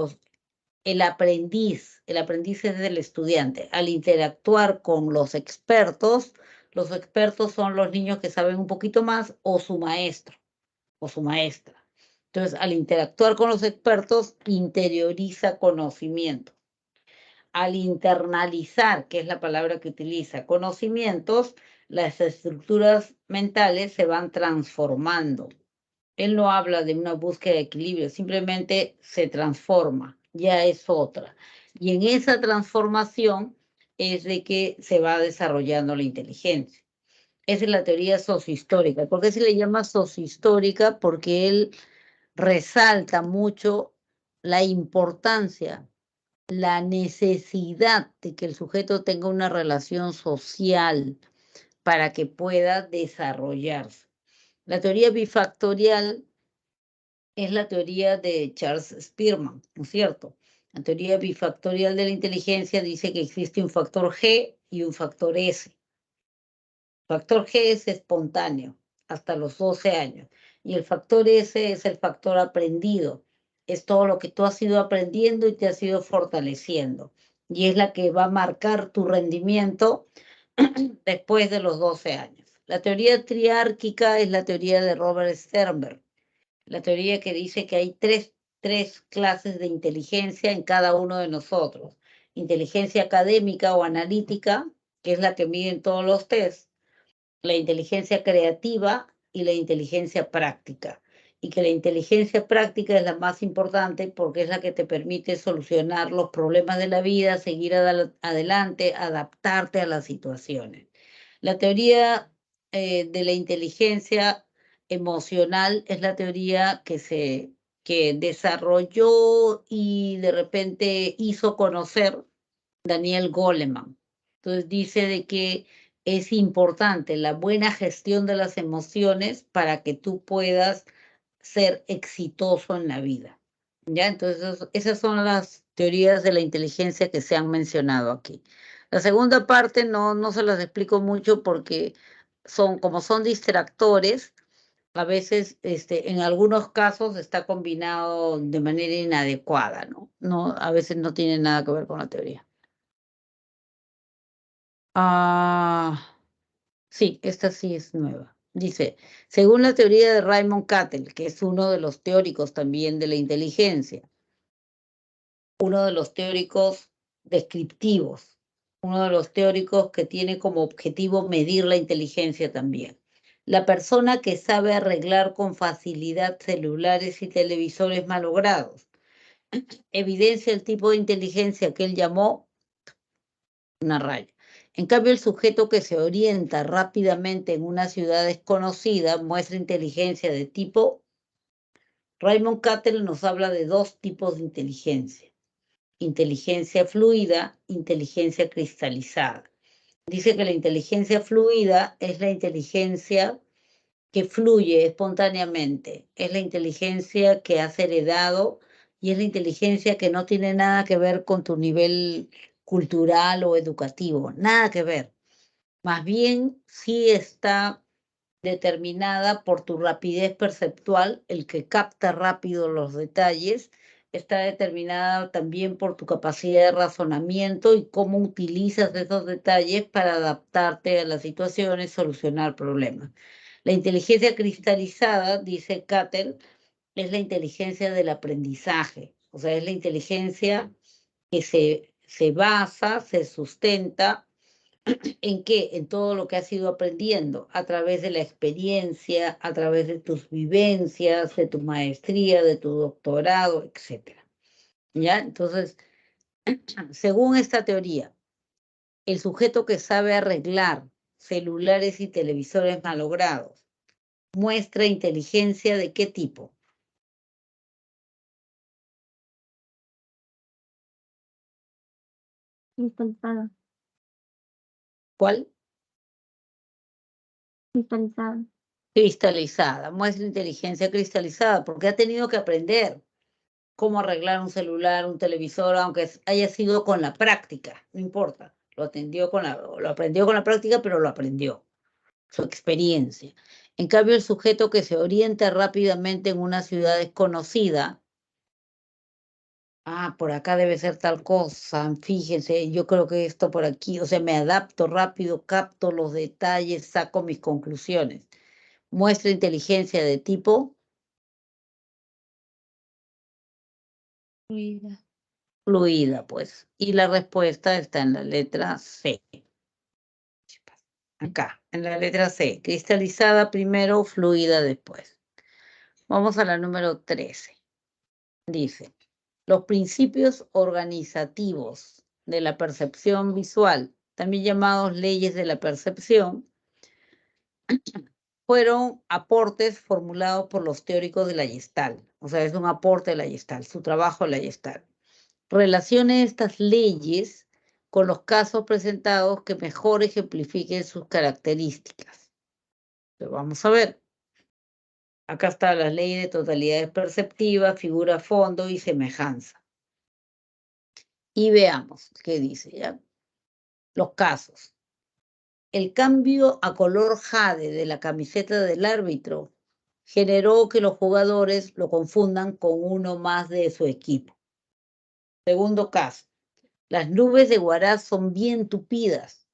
el aprendiz es del estudiante, al interactuar con los expertos son los niños que saben un poquito más o su maestro o su maestra. Entonces, al interactuar con los expertos, interioriza conocimiento. Al internalizar, que es la palabra que utiliza, conocimientos, las estructuras mentales se van transformando. Él no habla de una búsqueda de equilibrio, simplemente se transforma, ya es otra. Y en esa transformación es de que se va desarrollando la inteligencia. Esa es la teoría sociohistórica. ¿Por qué se le llama sociohistórica? Porque él resalta mucho la importancia, la necesidad de que el sujeto tenga una relación social para que pueda desarrollarse. La teoría bifactorial es la teoría de Charles Spearman, ¿no es cierto? La teoría bifactorial de la inteligencia dice que existe un factor G y un factor S. El factor G es espontáneo, hasta los 12 años, y el factor S es el factor aprendido. Es todo lo que tú has ido aprendiendo y te has ido fortaleciendo. Y es la que va a marcar tu rendimiento después de los 12 años. La teoría triárquica es la teoría de Robert Sternberg. La teoría que dice que hay tres clases de inteligencia en cada uno de nosotros. Inteligencia académica o analítica, que es la que miden todos los tests, la inteligencia creativa y la inteligencia práctica. y que la inteligencia práctica es la más importante porque es la que te permite solucionar los problemas de la vida, seguir adelante, adaptarte a las situaciones. La teoría de la inteligencia emocional es la teoría que desarrolló y de repente hizo conocer Daniel Goleman. Entonces dice de que es importante la buena gestión de las emociones para que tú puedas ser exitoso en la vida. ¿Ya? Entonces, esas son las teorías de la inteligencia que se han mencionado aquí. La segunda parte no se las explico mucho porque como son distractores, a veces en algunos casos está combinado de manera inadecuada, ¿no? No, a veces no tiene nada que ver con la teoría. Sí, esta sí es nueva. Dice, según la teoría de Raymond Cattell, que es uno de los teóricos también de la inteligencia, uno de los teóricos descriptivos, uno de los teóricos que tiene como objetivo medir la inteligencia también. La persona que sabe arreglar con facilidad celulares y televisores malogrados evidencia el tipo de inteligencia que él llamó una raya. En cambio, el sujeto que se orienta rápidamente en una ciudad desconocida muestra inteligencia de tipo. Raymond Cattell nos habla de dos tipos de inteligencia: inteligencia fluida, inteligencia cristalizada. Dice que la inteligencia fluida es la inteligencia que fluye espontáneamente, es la inteligencia que has heredado y es la inteligencia que no tiene nada que ver con tu nivel cultural o educativo, nada que ver. Más bien sí está determinada por tu rapidez perceptual, el que capta rápido los detalles, está determinada también por tu capacidad de razonamiento y cómo utilizas esos detalles para adaptarte a las situaciones, solucionar problemas. La inteligencia cristalizada, dice Cattell, es la inteligencia del aprendizaje, o sea, es la inteligencia que se basa, se sustenta. ¿En qué? En todo lo que has ido aprendiendo a través de la experiencia, a través de tus vivencias, de tu maestría, de tu doctorado, etcétera. ¿Ya? Entonces, según esta teoría, el sujeto que sabe arreglar celulares y televisores malogrados muestra inteligencia ¿de qué tipo? Cristalizada. ¿Cuál? Cristalizada. Cristalizada. Muestra inteligencia cristalizada porque ha tenido que aprender cómo arreglar un celular, un televisor, aunque haya sido con la práctica, no importa. Lo aprendió con la práctica, pero lo aprendió, su experiencia. En cambio, el sujeto que se orienta rápidamente en una ciudad desconocida, por acá debe ser tal cosa, fíjense, yo creo que esto por aquí, o sea, me adapto rápido, capto los detalles, saco mis conclusiones. Muestra inteligencia de tipo Fluida. fluida, pues. Y la respuesta está en la letra C. Acá, en la letra C. Cristalizada primero, fluida después. Vamos a la número 13. Dice, los principios organizativos de la percepción visual, también llamados leyes de la percepción, fueron aportes formulados por los teóricos de la Gestalt. O sea, es un aporte de la Gestalt, su trabajo de la Gestalt. Relacione estas leyes con los casos presentados que mejor ejemplifiquen sus características. Pero vamos a ver. Acá está la ley de totalidades perceptivas, figura, fondo y semejanza. Y veamos qué dice, ¿ya? Los casos. El cambio a color jade de la camiseta del árbitro generó que los jugadores lo confundan con uno más de su equipo. Segundo caso. Las nubes de Huaraz son bien tupidas.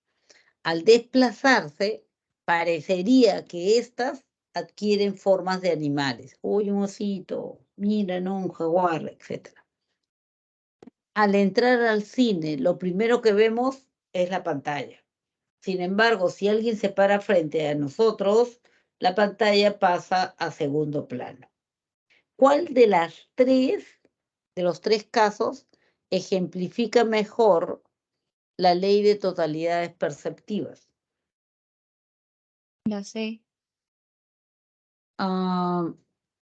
Al desplazarse, parecería que éstas adquieren formas de animales. Uy, un osito, mira, no, un jaguar, etc. Al entrar al cine, lo primero que vemos es la pantalla. Sin embargo, si alguien se para frente a nosotros, la pantalla pasa a segundo plano. ¿Cuál de los tres casos, ejemplifica mejor la ley de totalidades perceptivas? La C.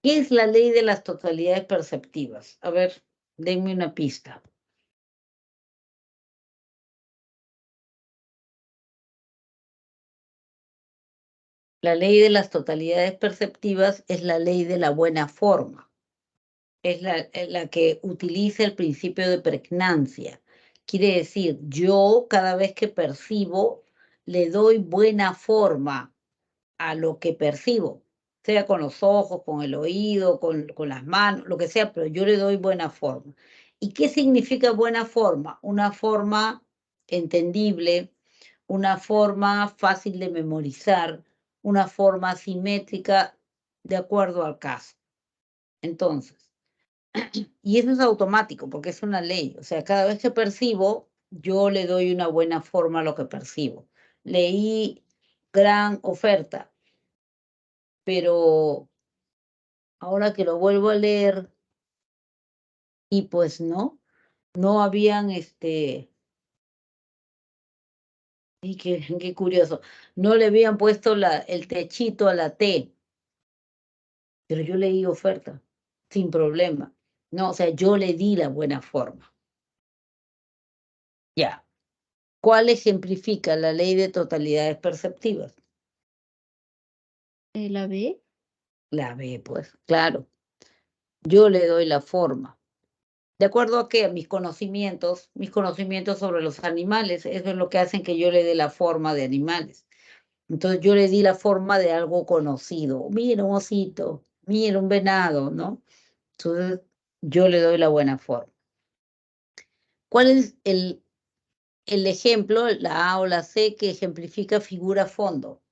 ¿Qué es la ley de las totalidades perceptivas? A ver, denme una pista. La ley de las totalidades perceptivas es la ley de la buena forma. Es la que utiliza el principio de pregnancia. Quiere decir, yo cada vez que percibo, le doy buena forma a lo que percibo, sea con los ojos, con el oído, con las manos, lo que sea, pero yo le doy buena forma. ¿Y qué significa buena forma? Una forma entendible, una forma fácil de memorizar, una forma simétrica de acuerdo al caso. Entonces, y eso es automático porque es una ley, o sea, cada vez que percibo, yo le doy una buena forma a lo que percibo. Leí gran oferta, pero ahora que lo vuelvo a leer, y pues no habían, y qué curioso, no le habían puesto el techito a la T, pero yo leí oferta, sin problema. No, o sea, yo le di la buena forma. Ya. ¿Cuál ejemplifica la ley de totalidades perceptivas? La B. La B, pues, claro. Yo le doy la forma. ¿De acuerdo a qué? A mis conocimientos sobre los animales, eso es lo que hacen que yo le dé la forma de animales. Entonces yo le di la forma de algo conocido. Mira un osito, mira un venado, ¿no? Entonces yo le doy la buena forma. ¿Cuál es el ejemplo, la A o la C, que ejemplifica figura-fondo?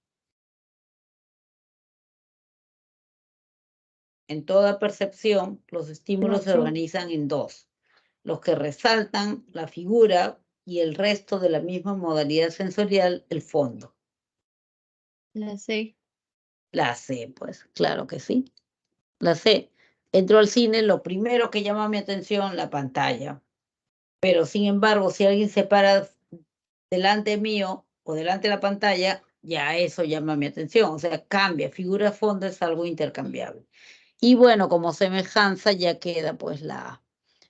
En toda percepción, los estímulos se C. organizan en dos: los que resaltan la figura y el resto de la misma modalidad sensorial, el fondo. La C. La C, pues, claro que sí. La C. Entro al cine, lo primero que llama mi atención, la pantalla. Pero sin embargo, si alguien se para delante mío o delante de la pantalla, ya eso llama mi atención. O sea, cambia. Figura-fondo es algo intercambiable. Y bueno, como semejanza ya queda pues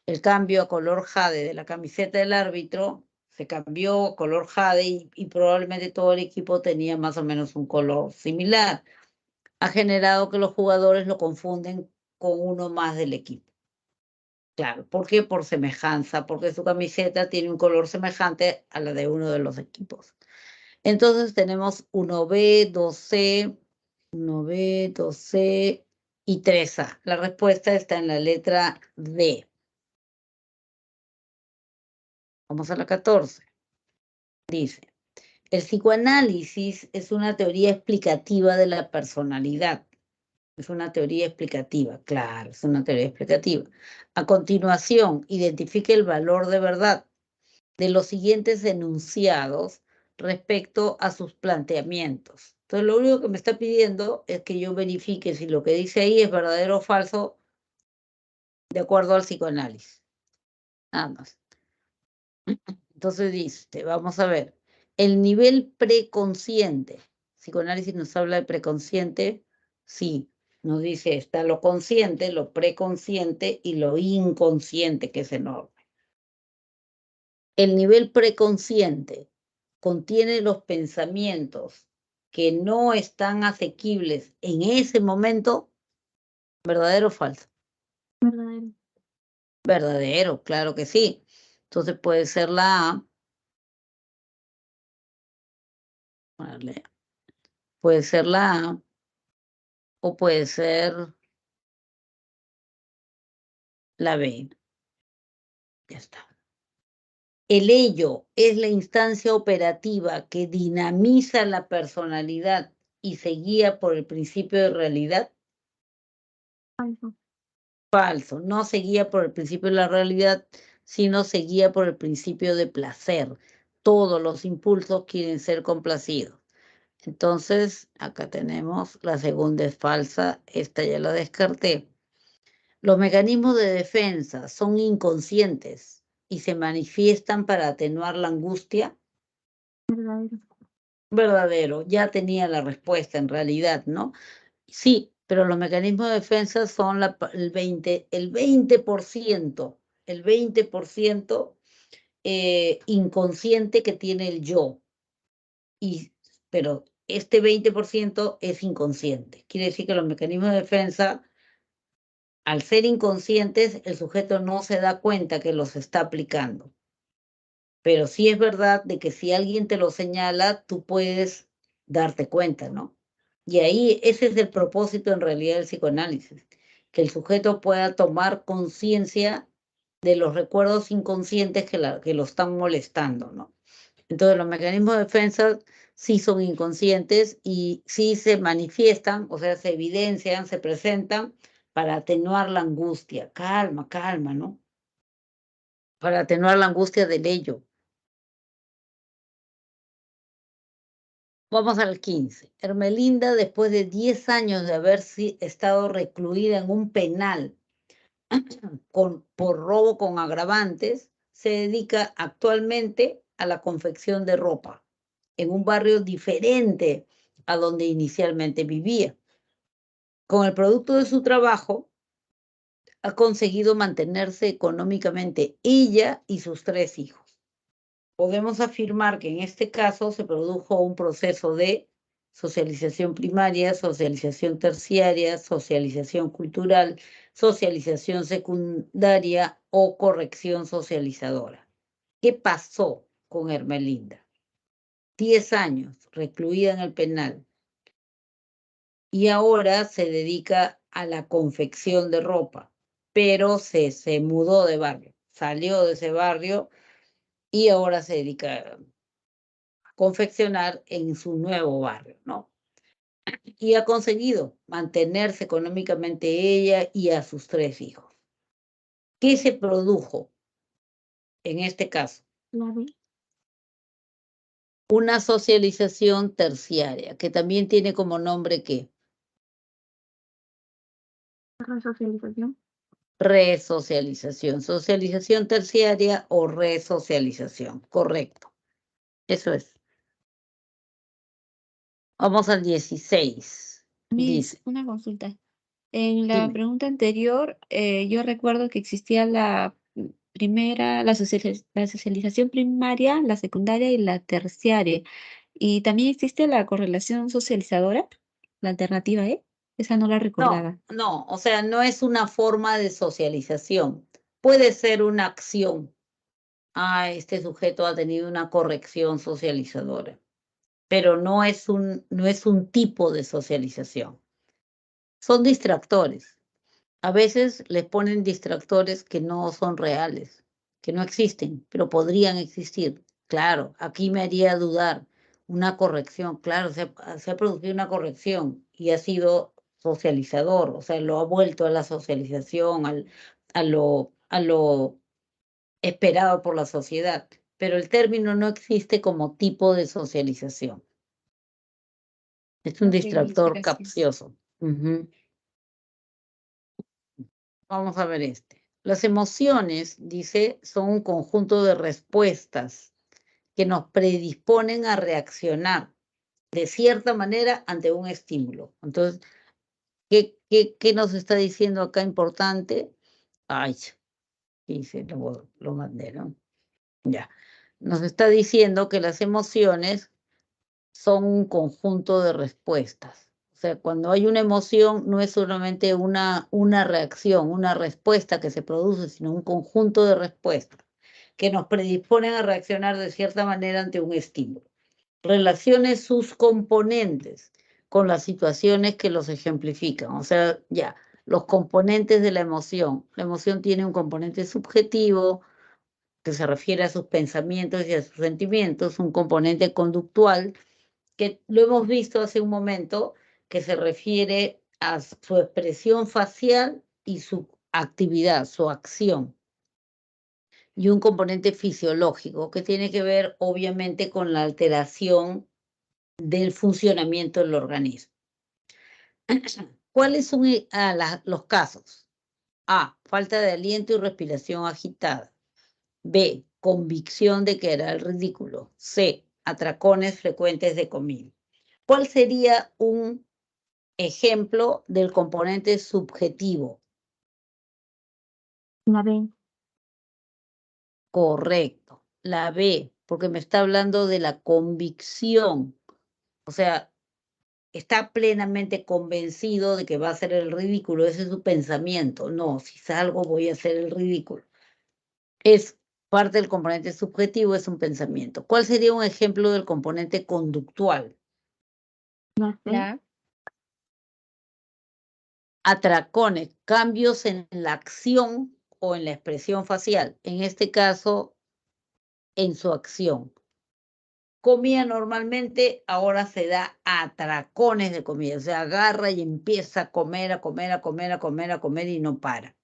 el cambio a color jade de la camiseta del árbitro, se cambió a color jade y probablemente todo el equipo tenía más o menos un color similar. Ha generado que los jugadores lo confunden con uno más del equipo. Claro, ¿por qué? Por semejanza, porque su camiseta tiene un color semejante a la de uno de los equipos. Entonces tenemos 1B, 2C, 1B, 2C y 3A. La respuesta está en la letra D. Vamos a la 14. Dice, el psicoanálisis es una teoría explicativa de la personalidad. Es una teoría explicativa, claro, es una teoría explicativa. A continuación, identifique el valor de verdad de los siguientes enunciados respecto a sus planteamientos. Entonces, lo único que me está pidiendo es que yo verifique si lo que dice ahí es verdadero o falso de acuerdo al psicoanálisis. Nada más. Entonces dice, vamos a ver, el nivel preconsciente. Psicoanálisis nos habla de preconsciente, sí, nos dice, está lo consciente, lo preconsciente y lo inconsciente, que es enorme. El nivel preconsciente contiene los pensamientos que no están asequibles en ese momento, ¿verdadero o falso? Verdadero. Verdadero, claro que sí. Entonces puede ser la A, vale, puede ser la A o puede ser la B. Ya está. El ello es la instancia operativa que dinamiza la personalidad y se guía por el principio de realidad. Falso. Falso, no se guía por el principio de la realidad, sino se guía por el principio de placer. Todos los impulsos quieren ser complacidos. Entonces, acá tenemos, la segunda es falsa, esta ya la descarté. Los mecanismos de defensa son inconscientes y se manifiestan para atenuar la angustia. Verdadero. Verdadero, ya tenía la respuesta en realidad, ¿no? Sí, pero los mecanismos de defensa son el 20%, el 20% inconsciente que tiene el yo. Pero este 20% es inconsciente. Quiere decir que los mecanismos de defensa, al ser inconscientes, el sujeto no se da cuenta que los está aplicando. Pero sí es verdad de que si alguien te lo señala, tú puedes darte cuenta, ¿no? Y ahí ese es el propósito en realidad del psicoanálisis, que el sujeto pueda tomar conciencia de los recuerdos inconscientes que lo están molestando, ¿no? Entonces los mecanismos de defensa sí son inconscientes y sí se manifiestan, o sea, se evidencian, se presentan para atenuar la angustia. Calma, calma, ¿no? Para atenuar la angustia del ello. Vamos al 15. Hermelinda, después de 10 años de haber estado recluida en un penal por robo con agravantes, se dedica actualmente a la confección de ropa en un barrio diferente a donde inicialmente vivía. Con el producto de su trabajo, ha conseguido mantenerse económicamente ella y sus 3 hijos. Podemos afirmar que en este caso se produjo un proceso de socialización primaria, socialización terciaria, socialización cultural, socialización secundaria o corrección socializadora. ¿Qué pasó con Hermelinda? 10 años recluida en el penal y ahora se dedica a la confección de ropa, pero se mudó de barrio, salió de ese barrio y ahora se dedica confeccionar en su nuevo barrio, ¿no? Y ha conseguido mantenerse económicamente ella y a sus 3 hijos. ¿Qué se produjo en este caso? Una socialización terciaria, que también tiene como nombre ¿qué? Resocialización. Resocialización. Socialización terciaria o resocialización. Correcto. Eso es. Vamos al 16. Miss, Dice, una consulta. En la dime. pregunta anterior, yo recuerdo que existía la primera, la socialización primaria, la secundaria y la terciaria. Y también existe la correlación socializadora, la alternativa E. Esa no la No, recordaba. no, o sea, no es una forma de socialización. Puede ser una acción. Ah, este sujeto ha tenido una corrección socializadora, pero no es un tipo de socialización. Son distractores. A veces les ponen distractores que no son reales, que no existen, pero podrían existir. Claro, aquí me haría dudar. Una corrección, claro, se ha producido una corrección y ha sido socializador, o sea, lo ha vuelto a la socialización, a lo esperado por la sociedad, pero el término no existe como tipo de socialización. Es un Ok, Miss, distractor gracias. capcioso. Ujú. Vamos a ver este. Las emociones, dice, son un conjunto de respuestas que nos predisponen a reaccionar de cierta manera ante un estímulo. Entonces, ¿qué nos está diciendo acá importante? Ay, dice, lo mandé, ¿no? Ya. Nos está diciendo que las emociones son un conjunto de respuestas. O sea, cuando hay una emoción, no es solamente una reacción, una respuesta que se produce, sino un conjunto de respuestas que nos predisponen a reaccionar de cierta manera ante un estímulo. Relacione sus componentes con las situaciones que los ejemplifican. O sea, ya, los componentes de la emoción. La emoción tiene un componente subjetivo, que se refiere a sus pensamientos y a sus sentimientos, un componente conductual, que lo hemos visto hace un momento, que se refiere a su expresión facial y su actividad, su acción. Y un componente fisiológico que tiene que ver obviamente con la alteración del funcionamiento del organismo. ¿Cuáles son los casos? A, falta de aliento y respiración agitada. B, convicción de que era el ridículo. C, atracones frecuentes de comida. ¿Cuál sería un ejemplo del componente subjetivo? La B. Correcto. La B, porque me está hablando de la convicción. O sea, está plenamente convencido de que va a hacer el ridículo. Ese es su pensamiento. No, si salgo voy a hacer el ridículo. Es parte del componente subjetivo, es un pensamiento. ¿Cuál sería un ejemplo del componente conductual? La C. Atracones, cambios en la acción o en la expresión facial. En este caso, en su acción. Comía normalmente, ahora se da atracones de comida. O sea, agarra y empieza a comer, a comer, a comer, a comer, a comer y no para.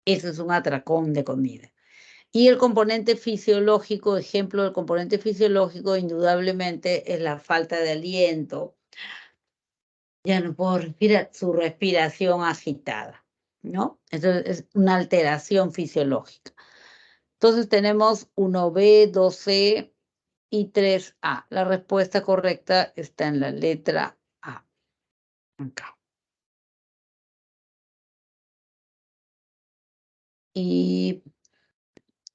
Eso es un atracón de comida. Y el componente fisiológico, ejemplo del componente fisiológico, indudablemente es la falta de aliento. Ya no puedo respirar, su respiración agitada, ¿no? Entonces es una alteración fisiológica. Entonces tenemos 1B, 2C y 3A. La respuesta correcta está en la letra A. Acá. Y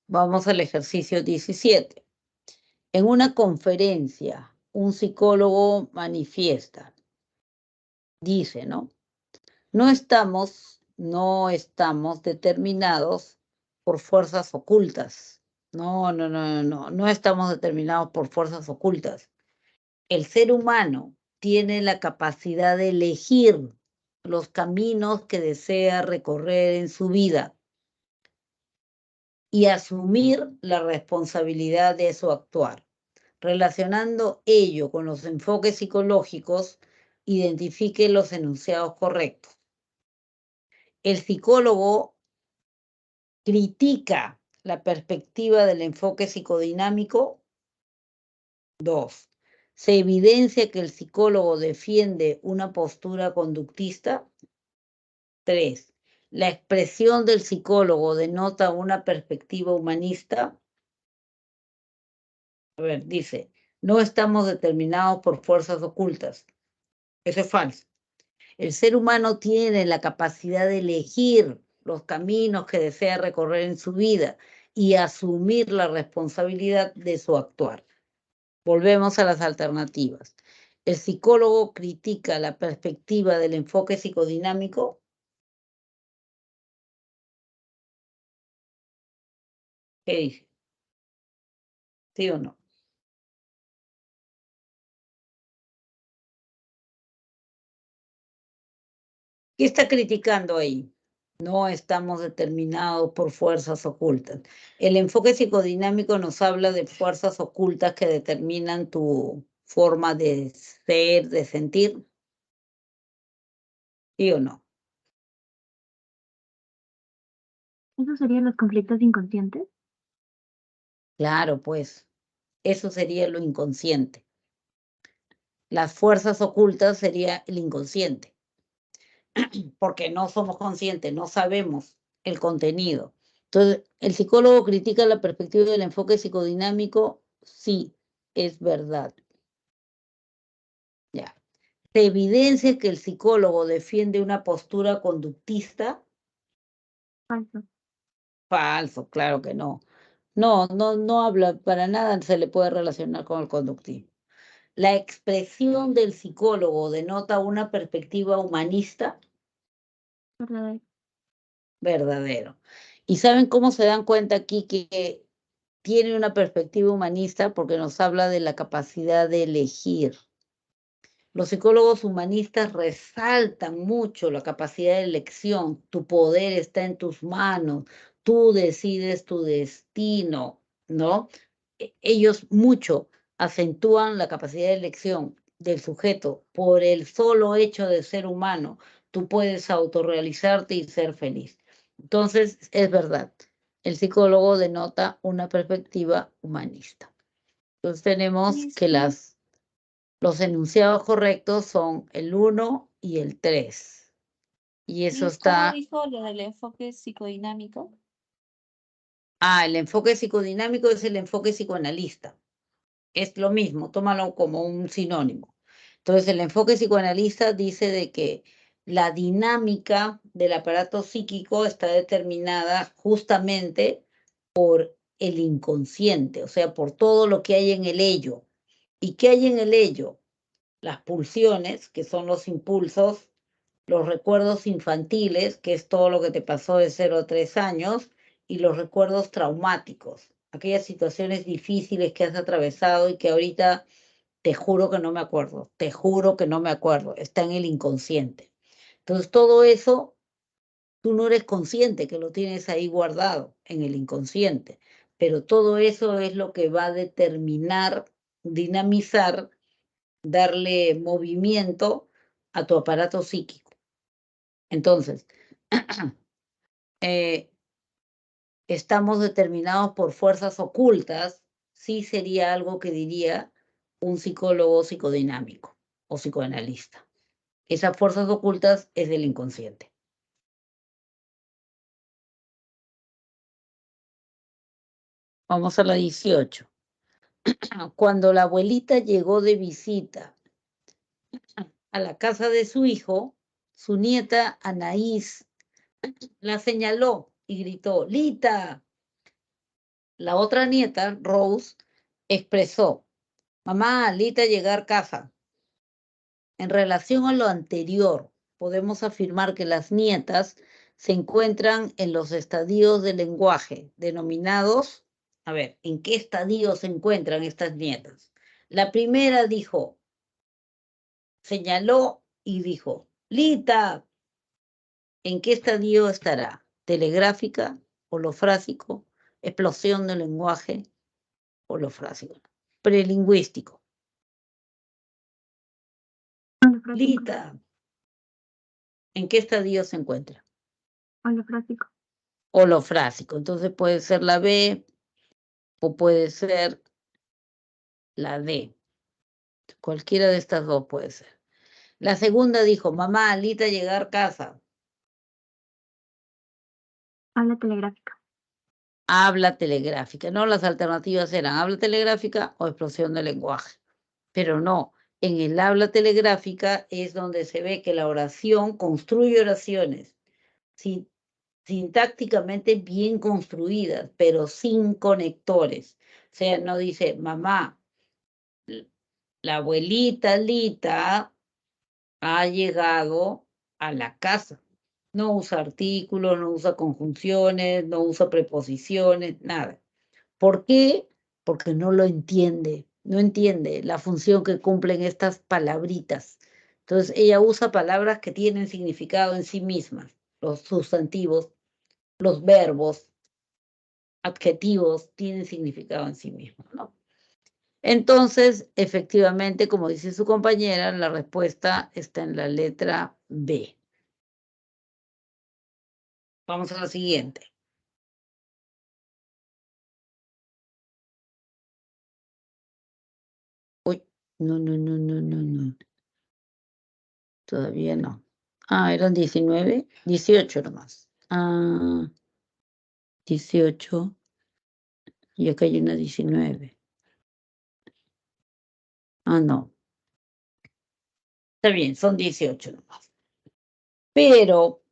vamos al ejercicio 17. En una conferencia, un psicólogo manifiesta, dice, ¿no? No estamos determinados por fuerzas ocultas. No estamos determinados por fuerzas ocultas. El ser humano tiene la capacidad de elegir los caminos que desea recorrer en su vida y asumir la responsabilidad de su actuar. Relacionando ello con los enfoques psicológicos, identifique los enunciados correctos. El psicólogo critica la perspectiva del enfoque psicodinámico. 2. Se evidencia que el psicólogo defiende una postura conductista. 3. La expresión del psicólogo denota una perspectiva humanista. A ver, dice, no estamos determinados por fuerzas ocultas. Eso es falso. El ser humano tiene la capacidad de elegir los caminos que desea recorrer en su vida y asumir la responsabilidad de su actuar. Volvemos a las alternativas. El psicólogo critica la perspectiva del enfoque psicodinámico. ¿Qué dice? ¿Sí o no? ¿Qué está criticando ahí? No estamos determinados por fuerzas ocultas. El enfoque psicodinámico nos habla de fuerzas ocultas que determinan tu forma de ser, de sentir. ¿Sí o no? ¿Esos serían los conflictos inconscientes? Claro, pues, eso sería lo inconsciente. Las fuerzas ocultas sería el inconsciente, porque no somos conscientes, no sabemos el contenido. Entonces, ¿el psicólogo critica la perspectiva del enfoque psicodinámico? Sí, es verdad. Ya. ¿Se evidencia que el psicólogo defiende una postura conductista? Falso. Falso, claro que no. No habla, para nada se le puede relacionar con el conductismo. ¿La expresión del psicólogo denota una perspectiva humanista? Verdadero. Verdadero. ¿Y saben cómo se dan cuenta aquí que tiene una perspectiva humanista? Porque nos habla de la capacidad de elegir. Los psicólogos humanistas resaltan mucho la capacidad de elección. Tu poder está en tus manos. Tú decides tu destino, ¿no? Ellos mucho acentúan la capacidad de elección del sujeto por el solo hecho de ser humano. Tú puedes autorrealizarte y ser feliz. Entonces, es verdad, el psicólogo denota una perspectiva humanista. Entonces tenemos que los enunciados correctos son el 1 y el 3. Y eso Miss, ¿cómo está... dijo lo del enfoque psicodinámico? El enfoque psicodinámico es el enfoque psicoanalista. Es lo mismo, tómalo como un sinónimo. Entonces, el enfoque psicoanalista dice de que la dinámica del aparato psíquico está determinada justamente por el inconsciente, o sea, por todo lo que hay en el ello. ¿Y qué hay en el ello? Las pulsiones, que son los impulsos, los recuerdos infantiles, que es todo lo que te pasó de 0 a 3 años, y los recuerdos traumáticos, aquellas situaciones difíciles que has atravesado y que ahorita te juro que no me acuerdo, te juro que no me acuerdo, está en el inconsciente. Entonces, todo eso, tú no eres consciente que lo tienes ahí guardado en el inconsciente, pero todo eso es lo que va a determinar, dinamizar, darle movimiento a tu aparato psíquico. Entonces, estamos determinados por fuerzas ocultas, sí sería algo que diría un psicólogo psicodinámico o psicoanalista. Esas fuerzas ocultas es del inconsciente. Vamos a la 18. Cuando la abuelita llegó de visita a la casa de su hijo, su nieta Anaís la señaló y gritó, Lita. La otra nieta, Rose, expresó, mamá, Lita llegar a casa. En relación a lo anterior, podemos afirmar que las nietas se encuentran en los estadios del lenguaje, denominados, a ver, ¿en qué estadio se encuentran estas nietas? La primera dijo, señaló y dijo, Lita, ¿en qué estadio estará? Telegráfica, holofrásico, explosión del lenguaje, holofrásico, prelingüístico. Lita, ¿en qué estadio se encuentra? Holofrásico. Holofrásico. Entonces puede ser la B o puede ser la D. Cualquiera de estas dos puede ser. La segunda dijo, mamá, Lita llegar a casa. Habla telegráfica. Habla telegráfica. No, las alternativas eran habla telegráfica o explosión de lenguaje. Pero no, en el habla telegráfica es donde se ve que la oración construye oraciones sintácticamente bien construidas, pero sin conectores. O sea, no dice, mamá, la abuelita Lita ha llegado a la casa. No usa artículos, no usa conjunciones, no usa preposiciones, nada. ¿Por qué? Porque no lo entiende, no entiende la función que cumplen estas palabritas. Entonces, ella usa palabras que tienen significado en sí mismas, los sustantivos, los verbos, adjetivos, tienen significado en sí mismos, ¿no? Entonces, efectivamente, como dice su compañera, la respuesta está en la letra B. Vamos a la siguiente. Uy, no. Todavía no. Eran 19, 18 nomás. 18. Y acá hay una 19. No. Está bien, son 18 nomás. Pero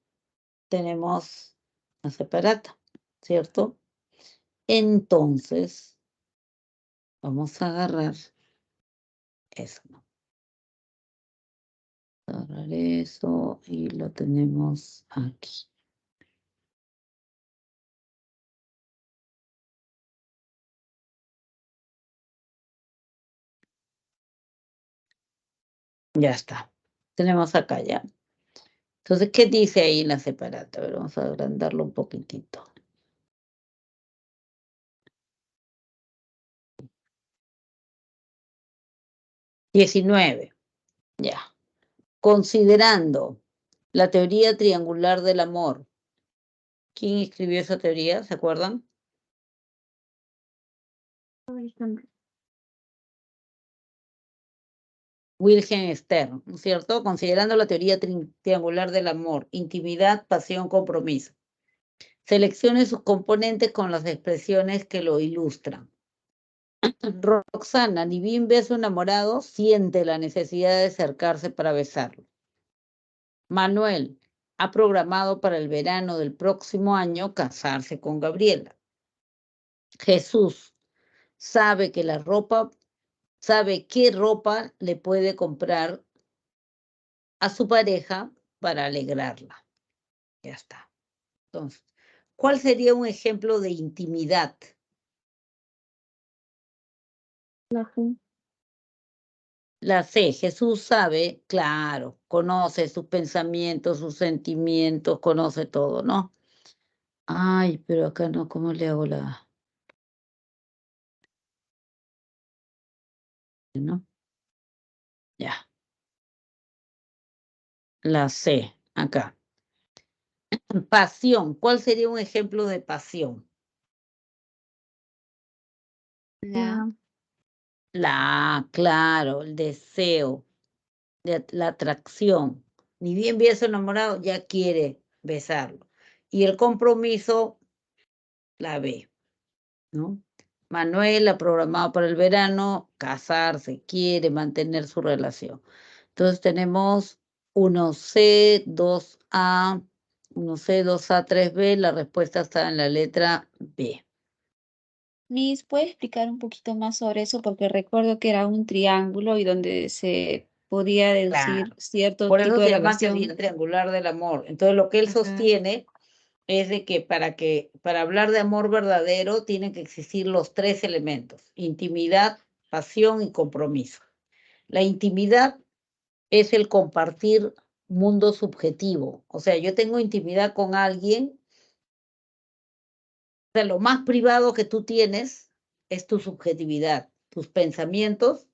tenemos la separata, ¿cierto? Entonces, vamos a agarrar eso, ¿no? Agarrar eso y lo tenemos aquí. Ya está. Tenemos acá ya. Entonces, ¿qué dice ahí en la separata? A ver, vamos a agrandarlo un poquitito. 19. Ya. Considerando la teoría triangular del amor. ¿Quién escribió esa teoría? ¿Se acuerdan? Wilhelm Stern, ¿no es cierto? Considerando la teoría triangular del amor, intimidad, pasión, compromiso. Seleccione sus componentes con las expresiones que lo ilustran. Roxana, ni bien ve a su enamorado, siente la necesidad de acercarse para besarlo. Manuel, ha programado para el verano del próximo año casarse con Gabriela. Jesús, sabe qué ropa le puede comprar a su pareja para alegrarla. Ya está. Entonces, ¿cuál sería un ejemplo de intimidad? La C, Jesús sabe, claro, conoce sus pensamientos, sus sentimientos, conoce todo, ¿no? Ay, pero acá no, ¿cómo le hago la...? ¿No? Ya, la C, acá. Pasión, ¿cuál sería un ejemplo de pasión? La, La A, claro, el deseo, la atracción. Ni bien ve a su enamorado, ya quiere besarlo. Y el compromiso, la B, ¿no? Manuel ha programado para el verano casarse, quiere mantener su relación. Entonces tenemos 1C, 2A, 1C, 2A, 3B. La respuesta está en la letra B. Miss, ¿puede explicar un poquito más sobre eso? Porque recuerdo que era un triángulo y donde se podía deducir Claro. cierto Por eso tipo de se llama relación. teoría triangular del amor. Entonces lo que él Ajá. sostiene es de que para hablar de amor verdadero tienen que existir los tres elementos: intimidad, pasión y compromiso. La intimidad es el compartir mundo subjetivo. O sea, yo tengo intimidad con alguien, o sea, lo más privado que tú tienes es tu subjetividad, tus pensamientos,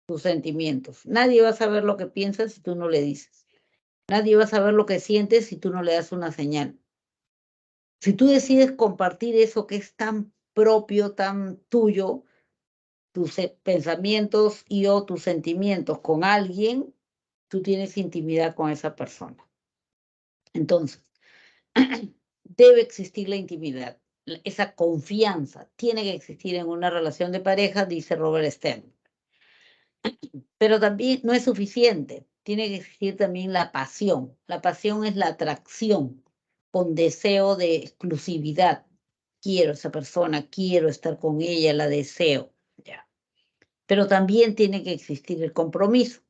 tus sentimientos. Nadie va a saber lo que piensas si tú no le dices. Nadie va a saber lo que sientes si tú no le das una señal. Si tú decides compartir eso que es tan propio, tan tuyo, tus pensamientos y o tus sentimientos con alguien, tú tienes intimidad con esa persona. Entonces, debe existir la intimidad, esa confianza tiene que existir en una relación de pareja, dice Robert Stern. Pero también no es suficiente, tiene que existir también la pasión. La pasión es la atracción con deseo de exclusividad. Quiero a esa persona, quiero estar con ella, la deseo. Ya. Pero también tiene que existir el compromiso.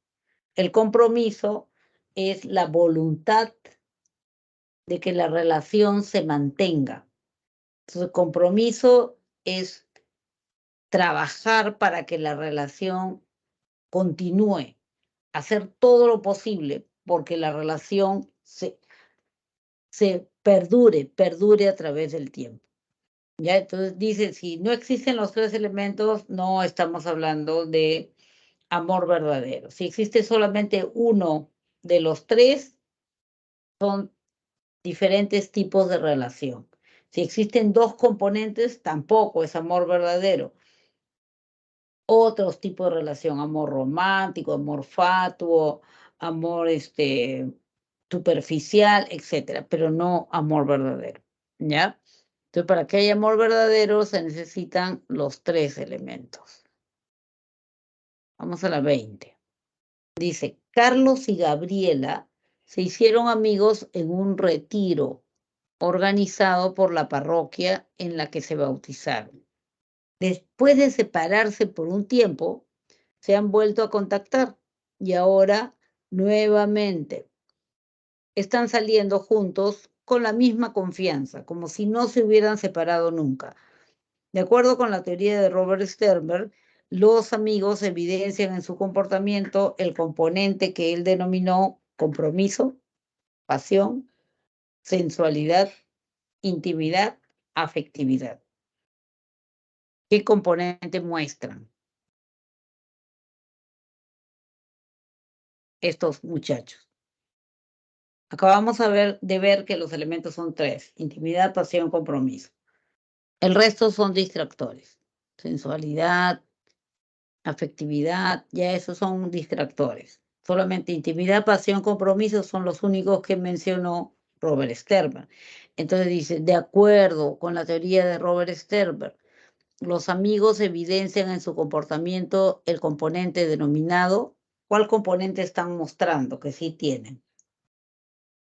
El compromiso es la voluntad de que la relación se mantenga. Entonces, el compromiso es trabajar para que la relación continúe, hacer todo lo posible porque la relación se perdure a través del tiempo. ¿Ya? Entonces dice, si no existen los tres elementos, no estamos hablando de amor verdadero. Si existe solamente uno de los tres, son diferentes tipos de relación. Si existen dos componentes, tampoco es amor verdadero. Otros tipos de relación, amor romántico, amor fatuo, amor superficial, etcétera, pero no amor verdadero, ¿ya? Entonces, para que haya amor verdadero se necesitan los tres elementos. Vamos a la 20. Dice, Carlos y Gabriela se hicieron amigos en un retiro organizado por la parroquia en la que se bautizaron. Después de separarse por un tiempo, se han vuelto a contactar y ahora nuevamente están saliendo juntos con la misma confianza, como si no se hubieran separado nunca. De acuerdo con la teoría de Robert Sternberg, los amigos evidencian en su comportamiento el componente que él denominó compromiso, pasión, sensualidad, intimidad, afectividad. ¿Qué componente muestran estos muchachos? Acabamos de ver que los elementos son tres: intimidad, pasión, compromiso. El resto son distractores: sensualidad, afectividad, ya esos son distractores. Solamente intimidad, pasión, compromiso son los únicos que mencionó Robert Sternberg. Entonces dice, de acuerdo con la teoría de Robert Sternberg, los amigos evidencian en su comportamiento el componente denominado. ¿Cuál componente están mostrando que sí tienen?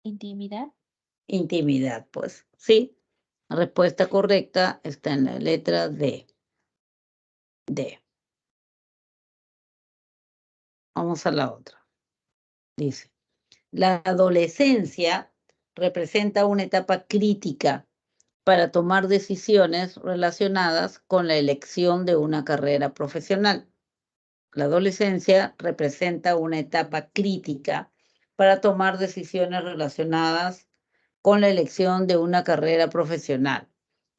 Intimidad. Intimidad, pues. Sí. La respuesta correcta está en la letra D. D. Vamos a la otra. Dice, la adolescencia representa una etapa crítica para tomar decisiones relacionadas con la elección de una carrera profesional. La adolescencia representa una etapa crítica para tomar decisiones relacionadas con la elección de una carrera profesional.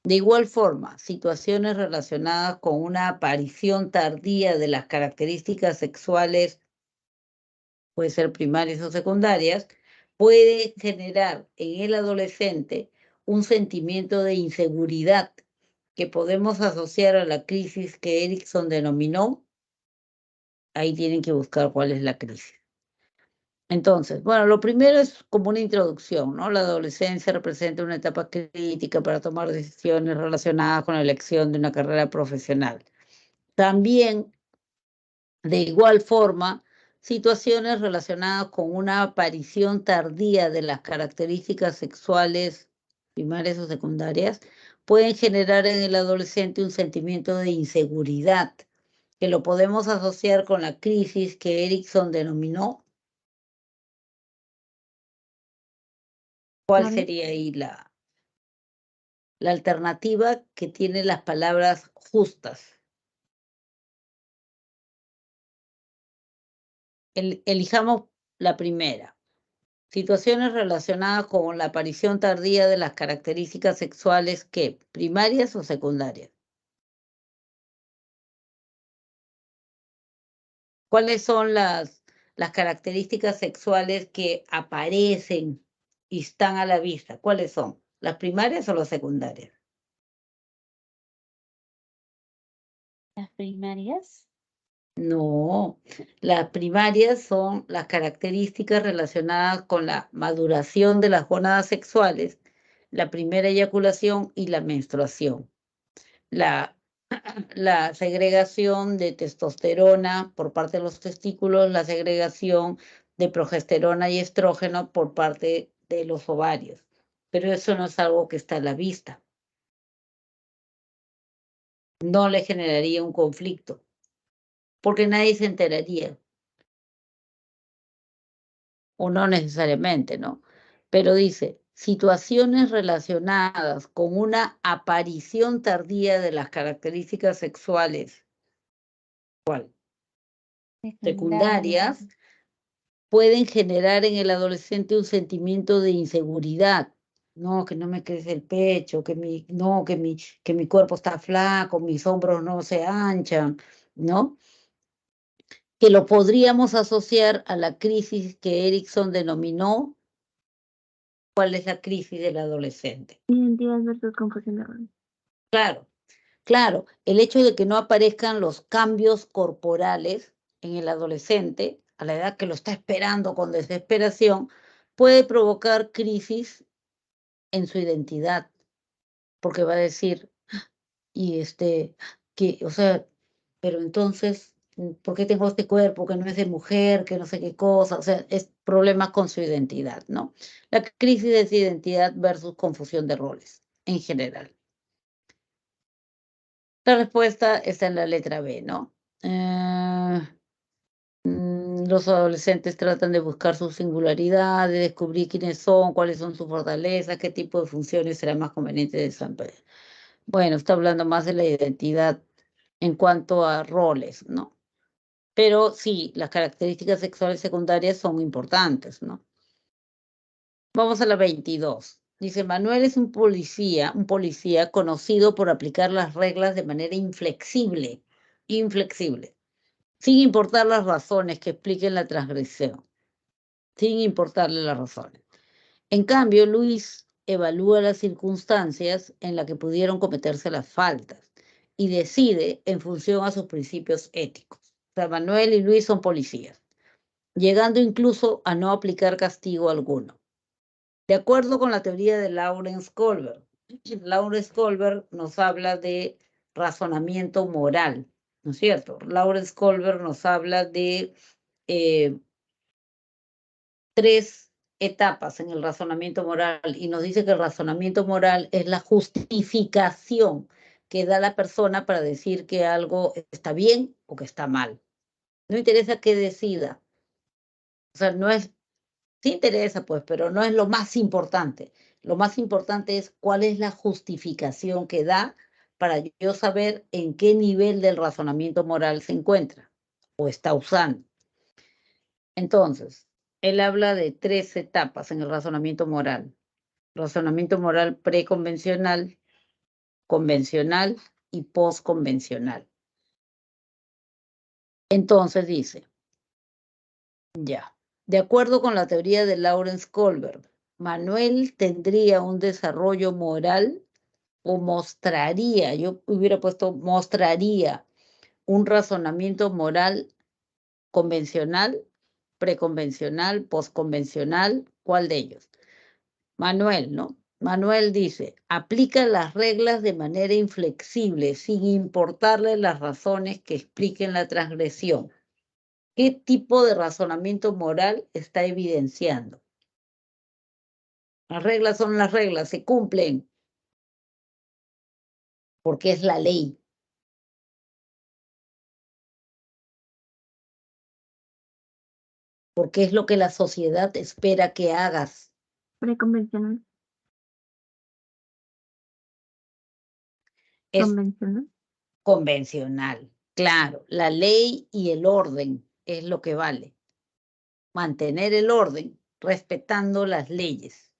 De igual forma, situaciones relacionadas con una aparición tardía de las características sexuales, puede ser primarias o secundarias, puede generar en el adolescente un sentimiento de inseguridad que podemos asociar a la crisis que Erickson denominó. Ahí tienen que buscar cuál es la crisis. Entonces, bueno, lo primero es como una introducción, ¿no? La adolescencia representa una etapa crítica para tomar decisiones relacionadas con la elección de una carrera profesional. También, de igual forma, situaciones relacionadas con una aparición tardía de las características sexuales primarias o secundarias pueden generar en el adolescente un sentimiento de inseguridad, que lo podemos asociar con la crisis que Erickson denominó. ¿Cuál Claro. sería ahí la alternativa que tiene las palabras justas? Elijamos la primera. Situaciones relacionadas con la aparición tardía de las características sexuales, ¿qué? ¿Primarias o secundarias? ¿Cuáles son las características sexuales que aparecen y están a la vista? ¿Cuáles son? ¿Las primarias o las secundarias? Las primarias. No, las primarias son las características relacionadas con la maduración de las gónadas sexuales, la primera eyaculación y la menstruación. La, la segregación de testosterona por parte de los testículos, la segregación de progesterona y estrógeno por parte de los ovarios. Pero eso no es algo que está a la vista. No le generaría un conflicto, porque nadie se enteraría. O no necesariamente, ¿no? Pero dice, situaciones relacionadas con una aparición tardía de las características sexuales, ¿cuál? Secundarias. Secundarias, pueden generar en el adolescente un sentimiento de inseguridad. No, que no me crece el pecho, no, que mi cuerpo está flaco, mis hombros no se anchan, ¿no? Que lo podríamos asociar a la crisis que Erickson denominó. ¿Cuál es la crisis del adolescente? Identidad versus confusión de roles. Claro, claro, el hecho de que no aparezcan los cambios corporales en el adolescente, a la edad que lo está esperando con desesperación, puede provocar crisis en su identidad, porque va a decir, y o sea, pero entonces, ¿por qué tengo este cuerpo que no es de mujer, que no sé qué cosa? O sea, es problemas con su identidad, ¿no? La crisis de identidad versus confusión de roles, en general. La respuesta está en la letra B, ¿no? Los adolescentes tratan de buscar su singularidad, de descubrir quiénes son, cuáles son sus fortalezas, qué tipo de funciones será más conveniente desempeñar. Bueno, está hablando más de la identidad en cuanto a roles, ¿no? Pero sí, las características sexuales secundarias son importantes, ¿no? Vamos a la 22. Dice, Manuel es un policía conocido por aplicar las reglas de manera inflexible, sin importar las razones que expliquen la transgresión, sin importarle las razones. En cambio, Luis evalúa las circunstancias en las que pudieron cometerse las faltas y decide en función a sus principios éticos. O sea, Manuel y Luis son policías, llegando incluso a no aplicar castigo alguno. De acuerdo con la teoría de Lawrence Kohlberg, Lawrence Kohlberg nos habla de razonamiento moral, ¿no es cierto? Lawrence Kohlberg nos habla de 3 etapas en el razonamiento moral y nos dice que el razonamiento moral es la justificación que da la persona para decir que algo está bien o que está mal. No interesa que decida. O sea, no es, sí interesa pues, pero no es lo más importante. Lo más importante es cuál es la justificación que da para yo saber en qué nivel del razonamiento moral se encuentra o está usando. Entonces, él habla de 3 etapas en el razonamiento moral. Razonamiento moral preconvencional, convencional y postconvencional. Entonces dice, ya, de acuerdo con la teoría de Lawrence Kohlberg, Manuel tendría un desarrollo moral o mostraría, yo hubiera puesto mostraría un razonamiento moral convencional, preconvencional, postconvencional, ¿cuál de ellos? Manuel, ¿no? Manuel dice, aplica las reglas de manera inflexible, sin importarle las razones que expliquen la transgresión. ¿Qué tipo de razonamiento moral está evidenciando? Las reglas son las reglas, se cumplen, porque es la ley. Porque es lo que la sociedad espera que hagas. Preconvencional. Es Convencional. convencional, claro. La ley y el orden es lo que vale. Mantener el orden respetando las leyes.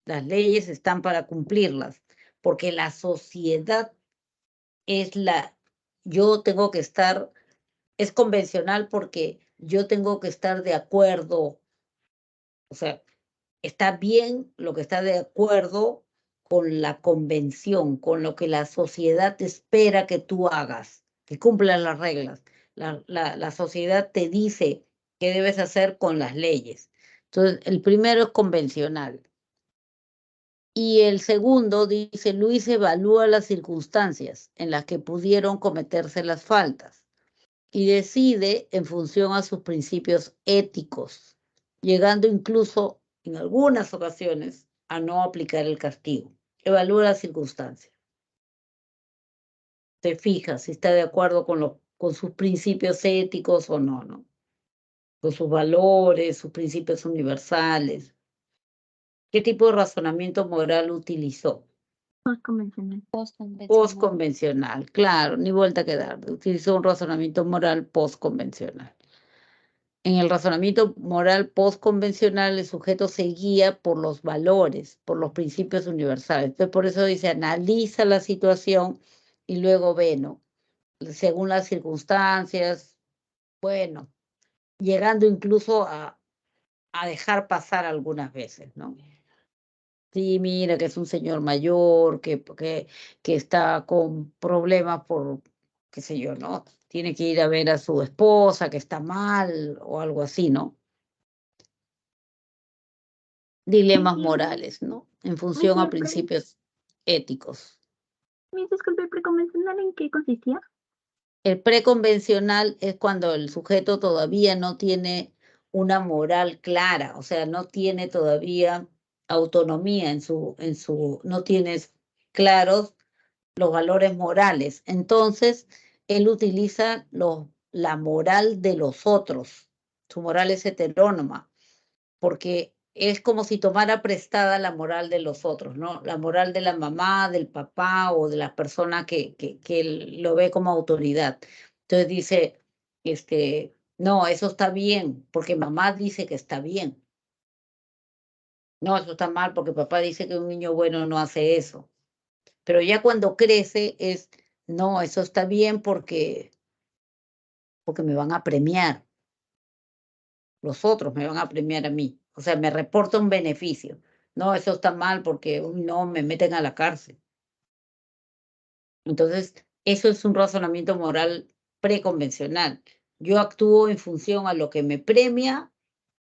Las leyes están para cumplirlas, porque la sociedad es yo tengo que estar, es convencional porque yo tengo que estar de acuerdo, o sea, está bien lo que está de acuerdo con la convención, con lo que la sociedad espera que tú hagas, que cumplan las reglas. La sociedad te dice qué debes hacer con las leyes. Entonces, el primero es convencional. Y el segundo dice, Luis evalúa las circunstancias en las que pudieron cometerse las faltas y decide en función a sus principios éticos, llegando incluso en algunas ocasiones a no aplicar el castigo. Evalúa las circunstancias. Se fija si está de acuerdo con sus principios éticos o no, ¿no? Con sus valores, sus principios universales. ¿Qué tipo de razonamiento moral utilizó? Postconvencional. Postconvencional, claro, ni vuelta que dar. Utilizó un razonamiento moral postconvencional. En el razonamiento moral postconvencional, el sujeto se guía por los valores, por los principios universales. Entonces, por eso dice, analiza la situación y luego ve, ¿no? Según las circunstancias, bueno, llegando incluso a dejar pasar algunas veces, ¿no? Sí, mira que es un señor mayor, que está con problemas por, qué sé yo, ¿no? Tiene que ir a ver a su esposa que está mal o algo así, ¿no? Dilemas morales, ¿no? En función a principios éticos. Disculpe, ¿el preconvencional en qué consistía? El preconvencional es cuando el sujeto todavía no tiene una moral clara, o sea, no tiene todavía autonomía no tienes claros los valores morales. Entonces, él utiliza la moral de los otros. Su moral es heterónoma, porque es como si tomara prestada la moral de los otros, ¿no? La moral de la mamá, del papá o de la persona que él lo ve como autoridad. Entonces dice, no, eso está bien, porque mamá dice que está bien. No, eso está mal porque papá dice que un niño bueno no hace eso. Pero ya cuando crece no, eso está bien porque me van a premiar. Los otros me van a premiar a mí. O sea, me reporta un beneficio. No, eso está mal porque no me meten a la cárcel. Entonces, Eso es un razonamiento moral preconvencional. Yo actúo en función a lo que me premia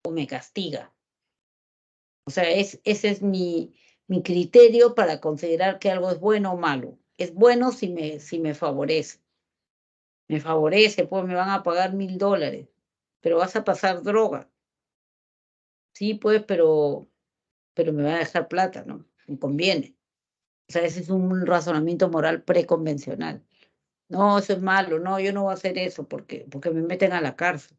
o me castiga. O sea, ese es mi criterio para considerar que algo es bueno o malo. Es bueno si me favorece. Me favorece, pues me van a pagar $1000, pero vas a pasar droga. Sí, pues, pero me va a dejar plata, ¿no? Me conviene. O sea, ese es un razonamiento moral preconvencional. No, eso es malo, no, yo no voy a hacer eso porque me meten a la cárcel.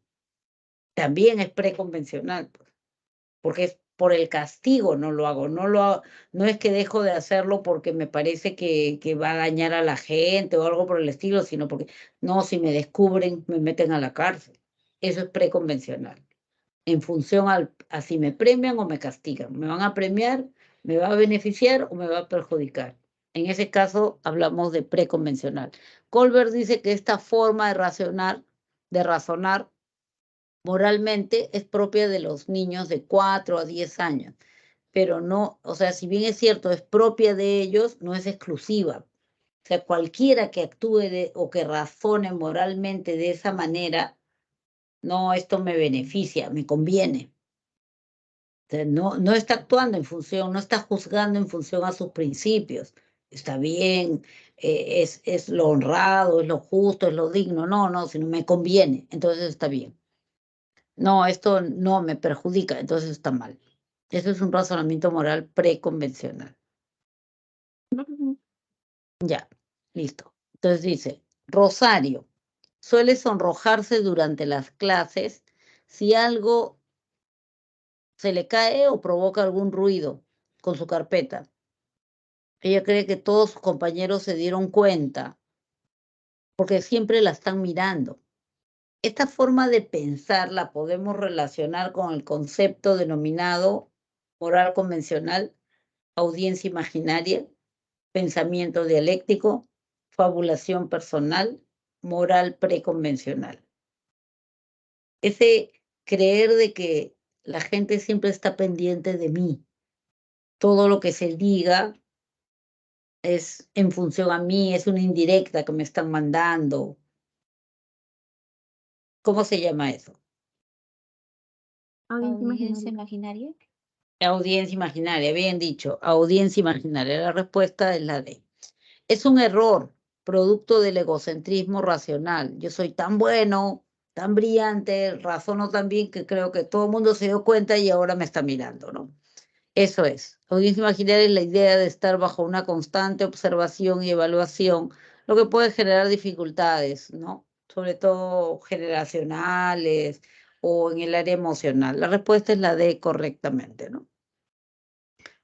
También es preconvencional, pues, porque es por el castigo no lo hago, no es que dejo de hacerlo porque me parece que va a dañar a la gente o algo por el estilo, sino porque, no, si me descubren, me meten a la cárcel. Eso es preconvencional. En función a si me premian o me castigan. ¿Me van a premiar, me va a beneficiar o me va a perjudicar? En ese caso hablamos de preconvencional. Colbert dice que esta forma de razonar moralmente es propia de los niños de 4 a 10 años, pero no, o sea, si bien es cierto, es propia de ellos, no es exclusiva. O sea, cualquiera que actúe o que razone moralmente de esa manera, no, esto me beneficia, me conviene. O sea, no está actuando en función, no está juzgando en función a sus principios. Está bien, es lo honrado, es lo justo, es lo digno. No, sino me conviene, entonces está bien. No, esto no me perjudica, entonces está mal. Eso es un razonamiento moral preconvencional. Ya, listo. Entonces dice, Rosario suele sonrojarse durante las clases si algo se le cae o provoca algún ruido con su carpeta. Ella cree que todos sus compañeros se dieron cuenta porque siempre la están mirando. Esta forma de pensar la podemos relacionar con el concepto denominado moral convencional, audiencia imaginaria, pensamiento dialéctico, fabulación personal, moral preconvencional. Ese creer de que la gente siempre está pendiente de mí. Todo lo que se diga es en función a mí, es una indirecta que me están mandando. ¿Cómo se llama eso? Audiencia imaginaria. Audiencia imaginaria, bien dicho, audiencia imaginaria. La respuesta es la D. Es un error, producto del egocentrismo racional. Yo soy tan bueno, tan brillante, razono tan bien que creo que todo el mundo se dio cuenta y ahora me está mirando, ¿no? Eso es. Audiencia imaginaria es la idea de estar bajo una constante observación y evaluación, lo que puede generar dificultades, ¿no? Sobre todo generacionales o en el área emocional. La respuesta es la D correctamente, ¿no?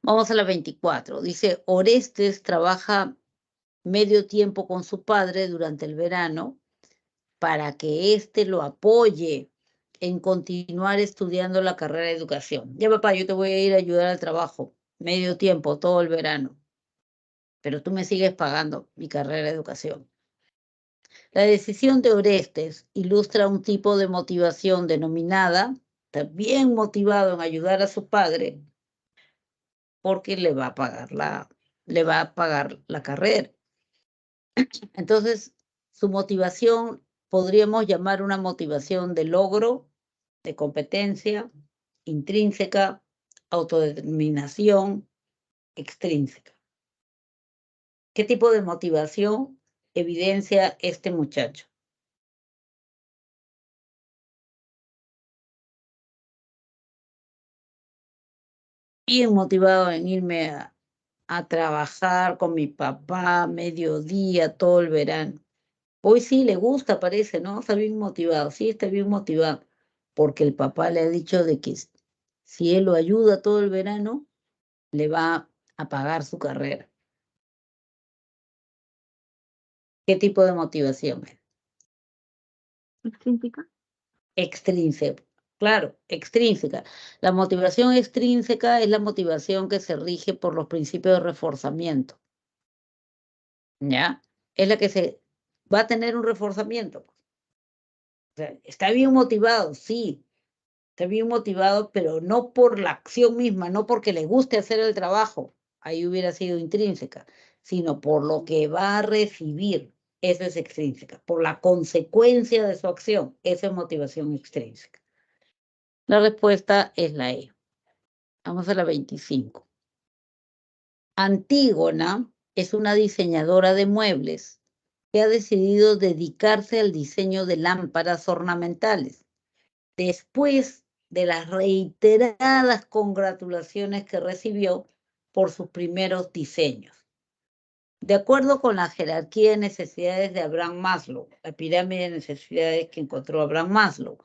Vamos a la 24. Dice, Orestes trabaja medio tiempo con su padre durante el verano para que éste lo apoye en continuar estudiando la carrera de educación. Ya, papá, yo te voy a ir a ayudar al trabajo, medio tiempo, todo el verano, pero tú me sigues pagando mi carrera de educación. La decisión de Orestes ilustra un tipo de motivación denominada, también motivado en ayudar a su padre, porque le va a pagar la carrera. Entonces, su motivación podríamos llamar una motivación de logro, de competencia, intrínseca, autodeterminación, extrínseca. ¿Qué tipo de motivación evidencia este muchacho? Bien motivado en irme a trabajar con mi papá, mediodía, todo el verano. Hoy sí le gusta, parece, ¿no? Está bien motivado, sí, está bien motivado, porque el papá le ha dicho de que si él lo ayuda todo el verano, le va a pagar su carrera. ¿Qué tipo de motivación es? Extrínseca. Extrínseca. Claro, extrínseca. La motivación extrínseca es la motivación que se rige por los principios de reforzamiento. ¿Ya? Es la que se va a tener un reforzamiento. O sea, está bien motivado, sí, está bien motivado, pero no por la acción misma, no porque le guste hacer el trabajo, ahí hubiera sido intrínseca, sino por lo que va a recibir. Eso es extrínseca. Por la consecuencia de su acción, esa es motivación extrínseca. La respuesta es la E. Vamos a la 25. Antígona es una diseñadora de muebles que ha decidido dedicarse al diseño de lámparas ornamentales, después de las reiteradas congratulaciones que recibió por sus primeros diseños. De acuerdo con la jerarquía de necesidades de Abraham Maslow, la pirámide de necesidades que encontró Abraham Maslow,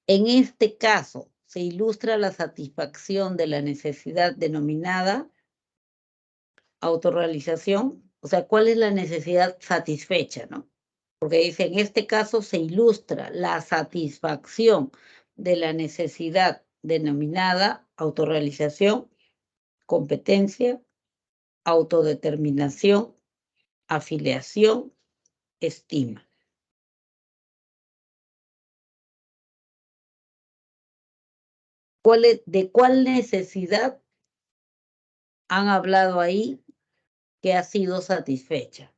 en este caso se ilustra la satisfacción de la necesidad denominada autorrealización. O sea, ¿cuál es la necesidad satisfecha, no? Porque dice, en este caso se ilustra la satisfacción de la necesidad denominada autorrealización, competencia, autodeterminación, afiliación, estima. ¿De cuál necesidad han hablado ahí que ha sido satisfecha?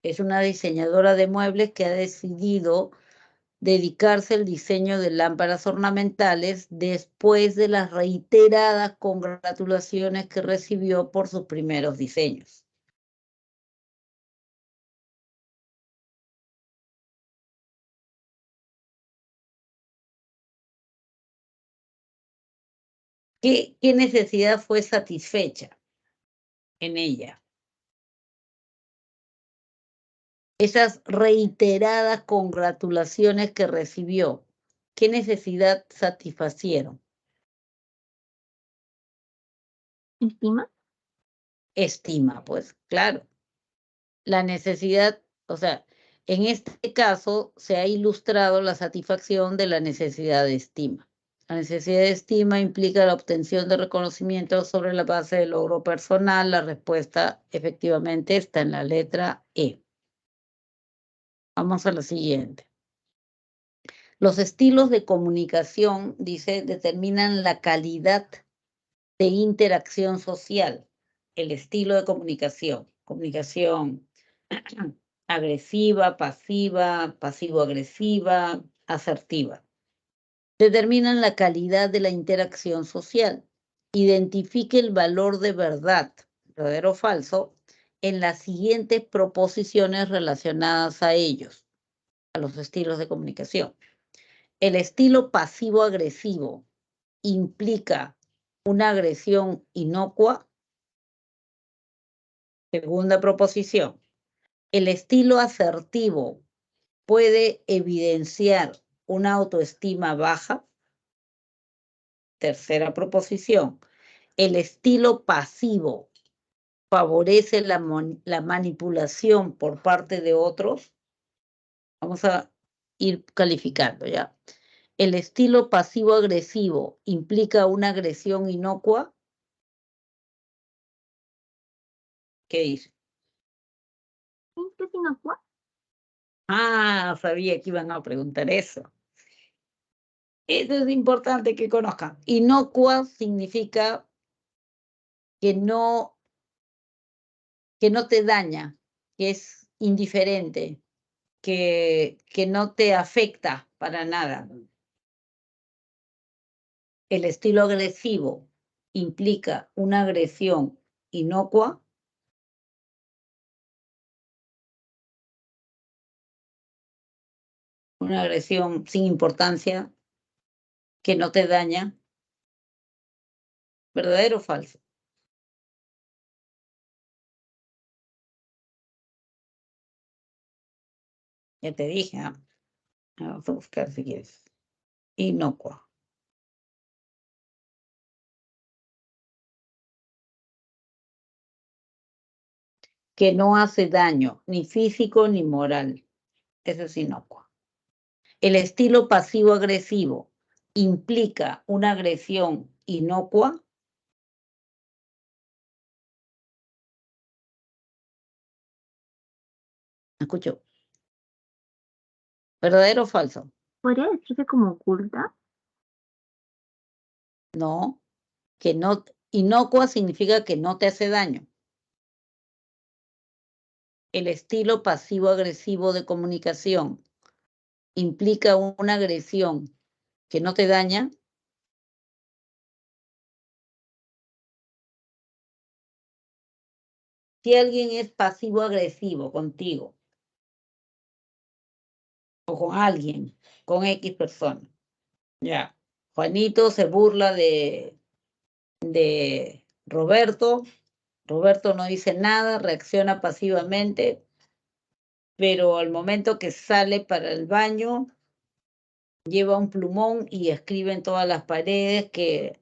Es una diseñadora de muebles que ha decidido dedicarse al diseño de lámparas ornamentales después de las reiteradas congratulaciones que recibió por sus primeros diseños. ¿Qué necesidad fue satisfecha en ella? Esas reiteradas congratulaciones que recibió, ¿qué necesidad satisfacieron? ¿Estima? Estima, pues, claro. La necesidad, o sea, en este caso se ha ilustrado la satisfacción de la necesidad de estima. La necesidad de estima implica la obtención de reconocimiento sobre la base del logro personal. La respuesta efectivamente está en la letra E. Vamos a la siguiente. Los estilos de comunicación, dice, determinan la calidad de interacción social. El estilo de comunicación. Comunicación agresiva, pasiva, pasivo-agresiva, asertiva. Determinan la calidad de la interacción social. Identifique el valor de verdad, verdadero o falso, en las siguientes proposiciones relacionadas a ellos, a los estilos de comunicación. El estilo pasivo-agresivo implica una agresión inocua. Segunda proposición. El estilo asertivo puede evidenciar una autoestima baja. Tercera proposición. El estilo pasivo favorece la manipulación por parte de otros. Vamos a ir calificando ya. El estilo pasivo-agresivo implica una agresión inocua. ¿Qué dice? ¿Qué es inocua? Ah, sabía que iban a preguntar eso. Eso es importante que conozcan. Inocua significa que no te daña, que es indiferente, que no te afecta para nada. El estilo agresivo implica una agresión inocua. Una agresión sin importancia, que no te daña. ¿Verdadero o falso? Ya te dije, ¿ah? Vamos a buscar si quieres. Inocua. Que no hace daño, ni físico ni moral. Eso es inocua. El estilo pasivo-agresivo implica una agresión inocua. Escucho. ¿Verdadero o falso? ¿Podría decirse como oculta? No, que no, inocua significa que no te hace daño. el estilo pasivo-agresivo de comunicación implica una agresión que no te daña, si alguien es pasivo-agresivo contigo o con alguien, con X persona, ya. Juanito se burla de Roberto, Roberto no dice nada, reacciona pasivamente, pero al momento que sale para el baño, lleva un plumón y escribe en todas las paredes que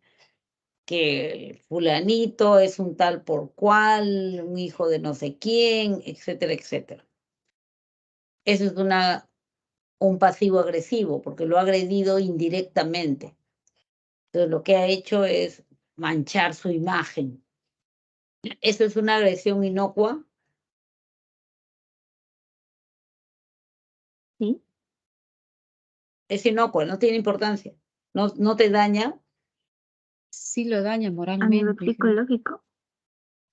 el fulanito es un tal por cual, un hijo de no sé quién, etcétera, etcétera. Eso es un pasivo agresivo, porque lo ha agredido indirectamente. Entonces lo que ha hecho es manchar su imagen. Eso es una agresión inocua. ¿Sí? Es inocua, no tiene importancia. No te daña. Sí lo daña A nivel moralmente. Sí. psicológico.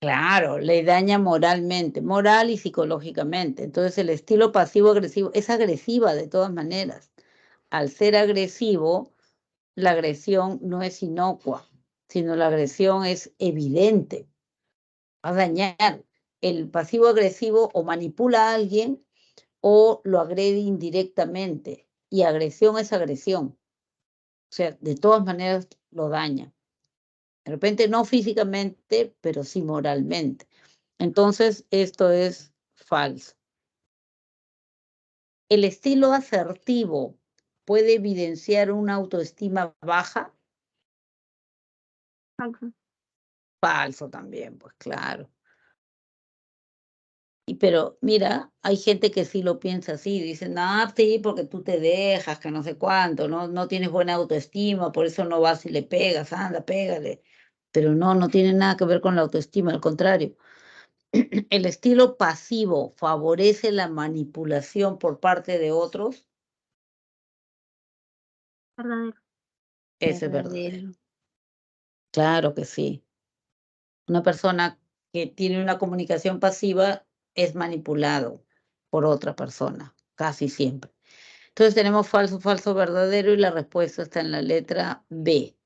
Claro, le daña moralmente, moral y psicológicamente. Entonces el estilo pasivo-agresivo es agresiva de todas maneras. Al ser agresivo, la agresión no es inocua, sino la agresión es evidente. Va a dañar. El pasivo-agresivo o manipula a alguien o lo agrede indirectamente. Y agresión es agresión. O sea, de todas maneras lo daña. De repente no físicamente, pero sí moralmente. Entonces, esto es falso. ¿El estilo asertivo puede evidenciar una autoestima baja? Falso. Falso también, pues claro. Pero mira, hay gente que sí lo piensa así, dicen, ah, sí, porque tú te dejas, que no sé cuánto, no tienes buena autoestima, por eso no vas y le pegas, anda, pégale. Pero no tiene nada que ver con la autoestima, al contrario. ¿El estilo pasivo favorece la manipulación por parte de otros? Verdadero. Eso es verdadero. Verdadero. Claro que sí. Una persona que tiene una comunicación pasiva es manipulado por otra persona, casi siempre. Entonces tenemos falso, falso, verdadero y la respuesta está en la letra B.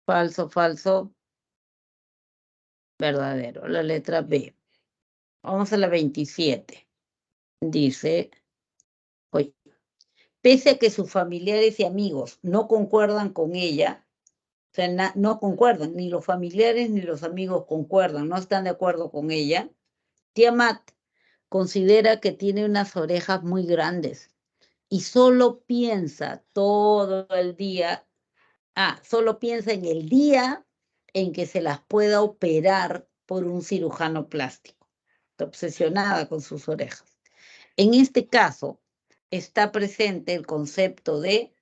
Falso, falso, verdadero, la letra B. Vamos a la 27. Dice, oye, pese a que sus familiares y amigos no concuerdan con ella, o sea, no concuerdan, ni los familiares ni los amigos concuerdan, no están de acuerdo con ella, Tiamat considera que tiene unas orejas muy grandes y solo piensa todo el día, solo piensa en el día en que se las pueda operar por un cirujano plástico. Está obsesionada con sus orejas. En este caso, está presente el concepto de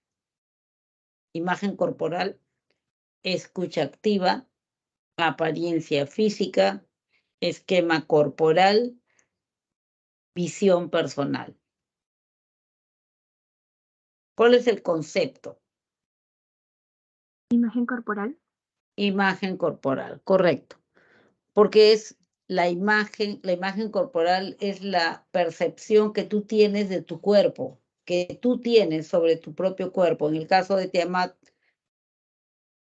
imagen corporal, escucha activa, apariencia física, esquema corporal, visión personal. ¿Cuál es el concepto? Imagen corporal. Imagen corporal, correcto. Porque es la imagen corporal es la percepción que tú tienes de tu cuerpo, que tú tienes sobre tu propio cuerpo. En el caso de Tiamat,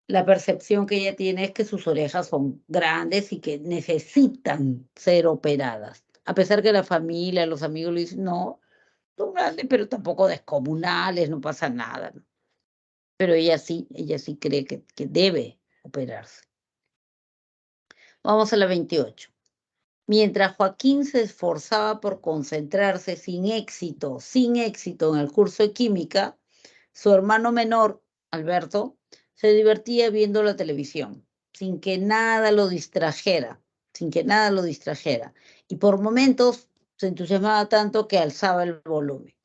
la percepción que ella tiene es que sus orejas son grandes y que necesitan ser operadas. A pesar que la familia, los amigos le dicen, no, son grandes, pero tampoco descomunales, no pasa nada, ¿no? Pero ella sí cree que debe operarse. Vamos a la 28. Mientras Joaquín se esforzaba por concentrarse sin éxito en el curso de química, su hermano menor, Alberto, se divertía viendo la televisión, sin que nada lo distrajera, y por momentos se entusiasmaba tanto que alzaba el volumen,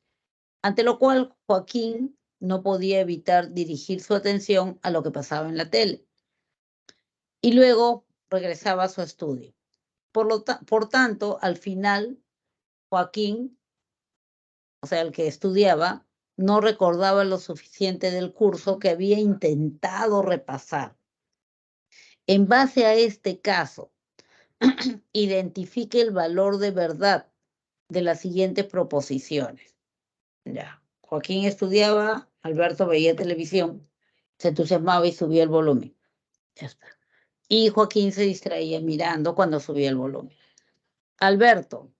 ante lo cual Joaquín no podía evitar dirigir su atención a lo que pasaba en la tele, y luego regresaba a su estudio. Por tanto, al final, Joaquín, o sea, el que estudiaba, no recordaba lo suficiente del curso que había intentado repasar. En base a este caso, Identifique el valor de verdad de las siguientes proposiciones. Ya. Joaquín estudiaba, Alberto veía televisión, se entusiasmaba y subía el volumen. Ya está. Y Joaquín se distraía mirando cuando subía el volumen. Alberto,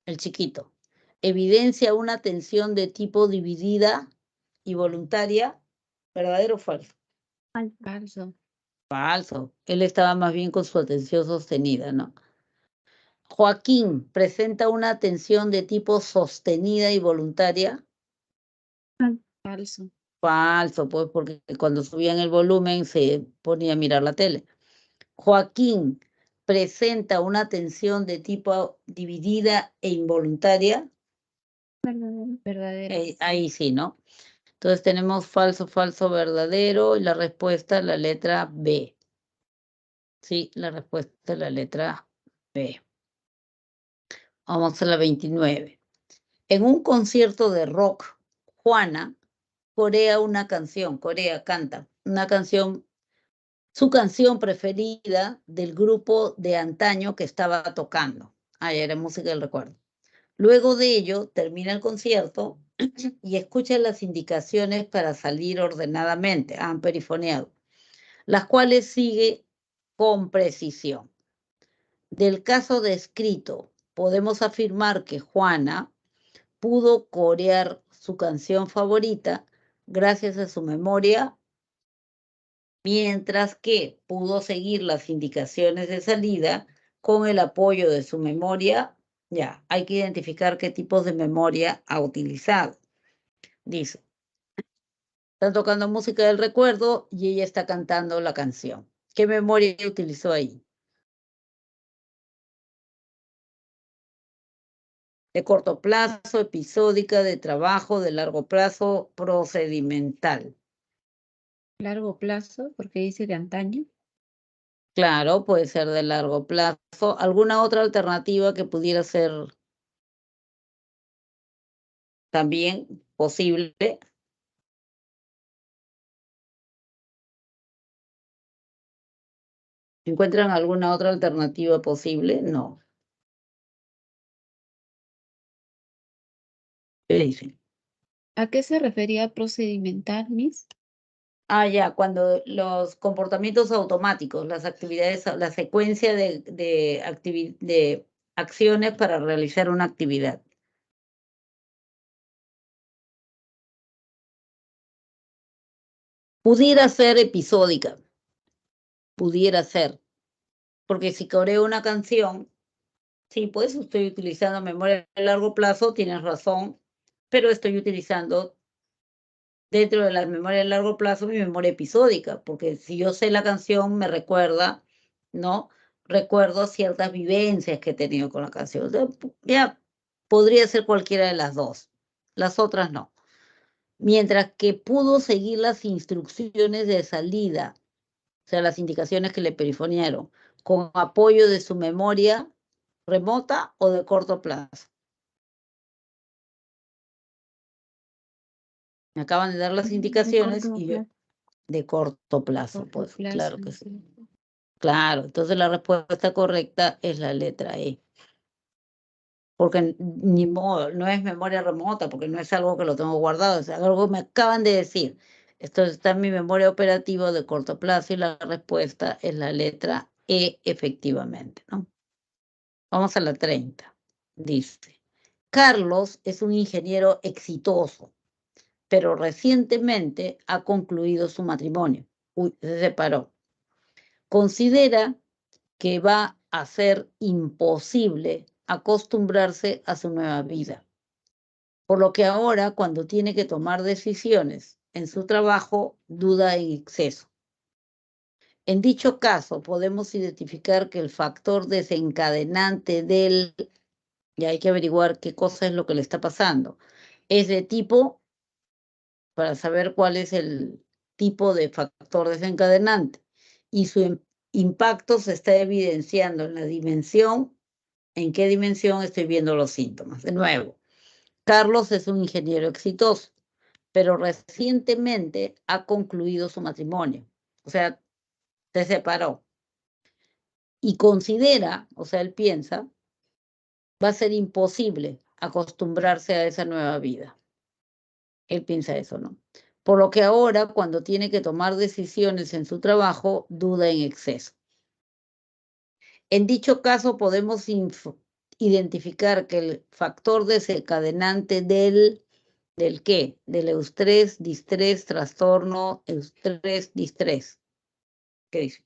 el chiquito, evidencia una atención de tipo dividida y voluntaria, ¿verdadero o falso? Falso. Falso. Él estaba más bien con su atención sostenida, ¿no? Joaquín presenta una atención de tipo sostenida y voluntaria. Falso. Falso, pues, porque cuando subían el volumen se ponía a mirar la tele. Joaquín presenta una atención de tipo dividida e involuntaria. Verdadero. Ahí sí, ¿no? Entonces tenemos falso, falso, verdadero y la respuesta, la letra B. Sí, la respuesta es la letra B. Vamos a la 29. En un concierto de rock, Juana corea una canción, canta una canción, su canción preferida del grupo de antaño que estaba tocando. Era música del recuerdo. Luego de ello, termina el concierto y escucha las indicaciones para salir ordenadamente, han perifoneado, las cuales sigue con precisión. Del caso descrito, podemos afirmar que Juana pudo corear su canción favorita gracias a su memoria, mientras que pudo seguir las indicaciones de salida con el apoyo de su memoria. Ya, hay que identificar qué tipos de memoria ha utilizado. Dice, está tocando música del recuerdo y ella está cantando la canción. ¿Qué memoria utilizó ahí? De corto plazo, episódica, de trabajo, de largo plazo, procedimental. Largo plazo, porque dice de antaño. Claro, puede ser de largo plazo. ¿Alguna otra alternativa que pudiera ser también posible? ¿Encuentran alguna otra alternativa posible? No. ¿Qué dicen? ¿A qué se refería procedimental, Miss? Ya, cuando los comportamientos automáticos, las actividades, la secuencia de acciones para realizar una actividad. Pudiera ser episódica, pudiera ser, porque si coreo una canción, sí, pues estoy utilizando memoria a largo plazo, tienes razón, pero estoy utilizando dentro de la memoria a largo plazo mi memoria episódica, porque si yo sé la canción me recuerda, ¿no? Recuerdo ciertas vivencias que he tenido con la canción. O sea, ya podría ser cualquiera de las dos, las otras no. Mientras que pudo seguir las instrucciones de salida, o sea, las indicaciones que le perifonearon, con apoyo de su memoria remota o de corto plazo. Me acaban de dar las indicaciones y yo, de corto plazo, pues claro que sí. Claro, entonces la respuesta correcta es la letra E. Porque ni modo, no es memoria remota, porque no es algo que lo tengo guardado, es algo que me acaban de decir. Esto está en mi memoria operativa de corto plazo y la respuesta es la letra E, efectivamente, ¿no? Vamos a la 30. Dice, Carlos es un ingeniero exitoso, pero recientemente ha concluido su matrimonio. Se separó. Considera que va a ser imposible acostumbrarse a su nueva vida, por lo que ahora, cuando tiene que tomar decisiones en su trabajo, duda en exceso. En dicho caso, podemos identificar que el factor desencadenante del, y hay que averiguar qué cosa es lo que le está pasando, es de tipo, para saber cuál es el tipo de factor desencadenante, y su impacto se está evidenciando en la dimensión. ¿En qué dimensión estoy viendo los síntomas? De nuevo, Carlos es un ingeniero exitoso, pero recientemente ha concluido su matrimonio. O sea, se separó. y considera, o sea, él piensa, va a ser imposible acostumbrarse a esa nueva vida. Él piensa eso, ¿no? Por lo que ahora, cuando tiene que tomar decisiones en su trabajo, duda en exceso. En dicho caso, podemos identificar que el factor desencadenante ¿del qué? Del eustrés, distrés, trastorno, eustrés, distrés. ¿Qué dice?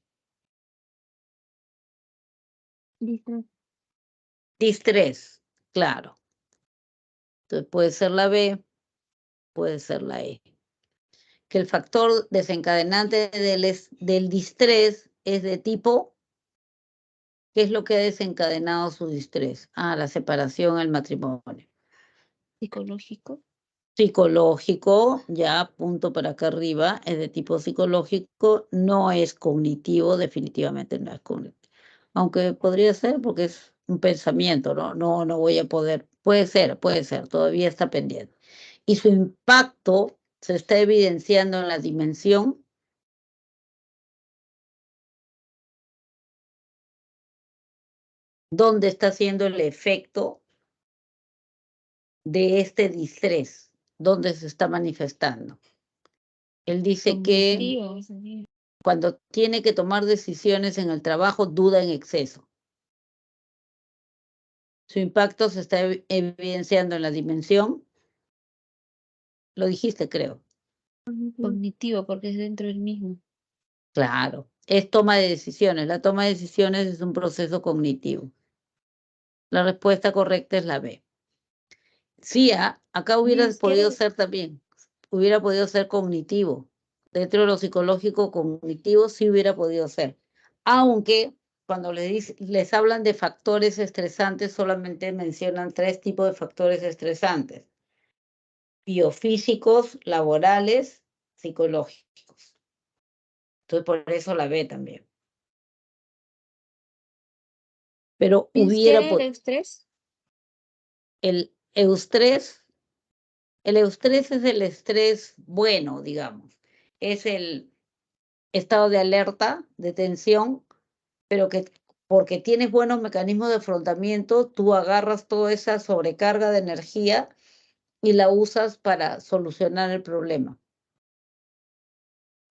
Listo. Distrés, claro. Entonces puede ser la B, puede ser la E. Que el factor desencadenante del distrés es de tipo, ¿qué es lo que ha desencadenado su distrés? Ah, la separación, el matrimonio. Psicológico. Psicológico, ya punto para acá arriba, es de tipo psicológico, no es cognitivo, definitivamente no es cognitivo. Aunque podría ser porque es un pensamiento, ¿no? No voy a poder, puede ser, todavía está pendiente. Y su impacto se está evidenciando en la dimensión donde está haciendo el efecto de este distrés, donde se está manifestando. Él dice que Cognitivo sería. cuando tiene que tomar decisiones en el trabajo, duda en exceso. Su impacto se está evidenciando en la dimensión, lo dijiste, creo. Cognitivo, porque es dentro del mismo. Claro, es toma de decisiones. La toma de decisiones es un proceso cognitivo. La respuesta correcta es la B. Sí, acá hubiera Es podido que ser también, hubiera podido ser cognitivo. Dentro de lo psicológico cognitivo sí hubiera podido ser. Aunque cuando les hablan de factores estresantes, solamente mencionan 3 tipos de factores estresantes: biofísicos, laborales, psicológicos. Entonces, por eso la B también. Pero es que era el estrés. el eustrés, el eustrés es el estrés bueno, digamos. Es el estado de alerta, de tensión, pero que porque tienes buenos mecanismos de afrontamiento, tú agarras toda esa sobrecarga de energía y la usas para solucionar el problema.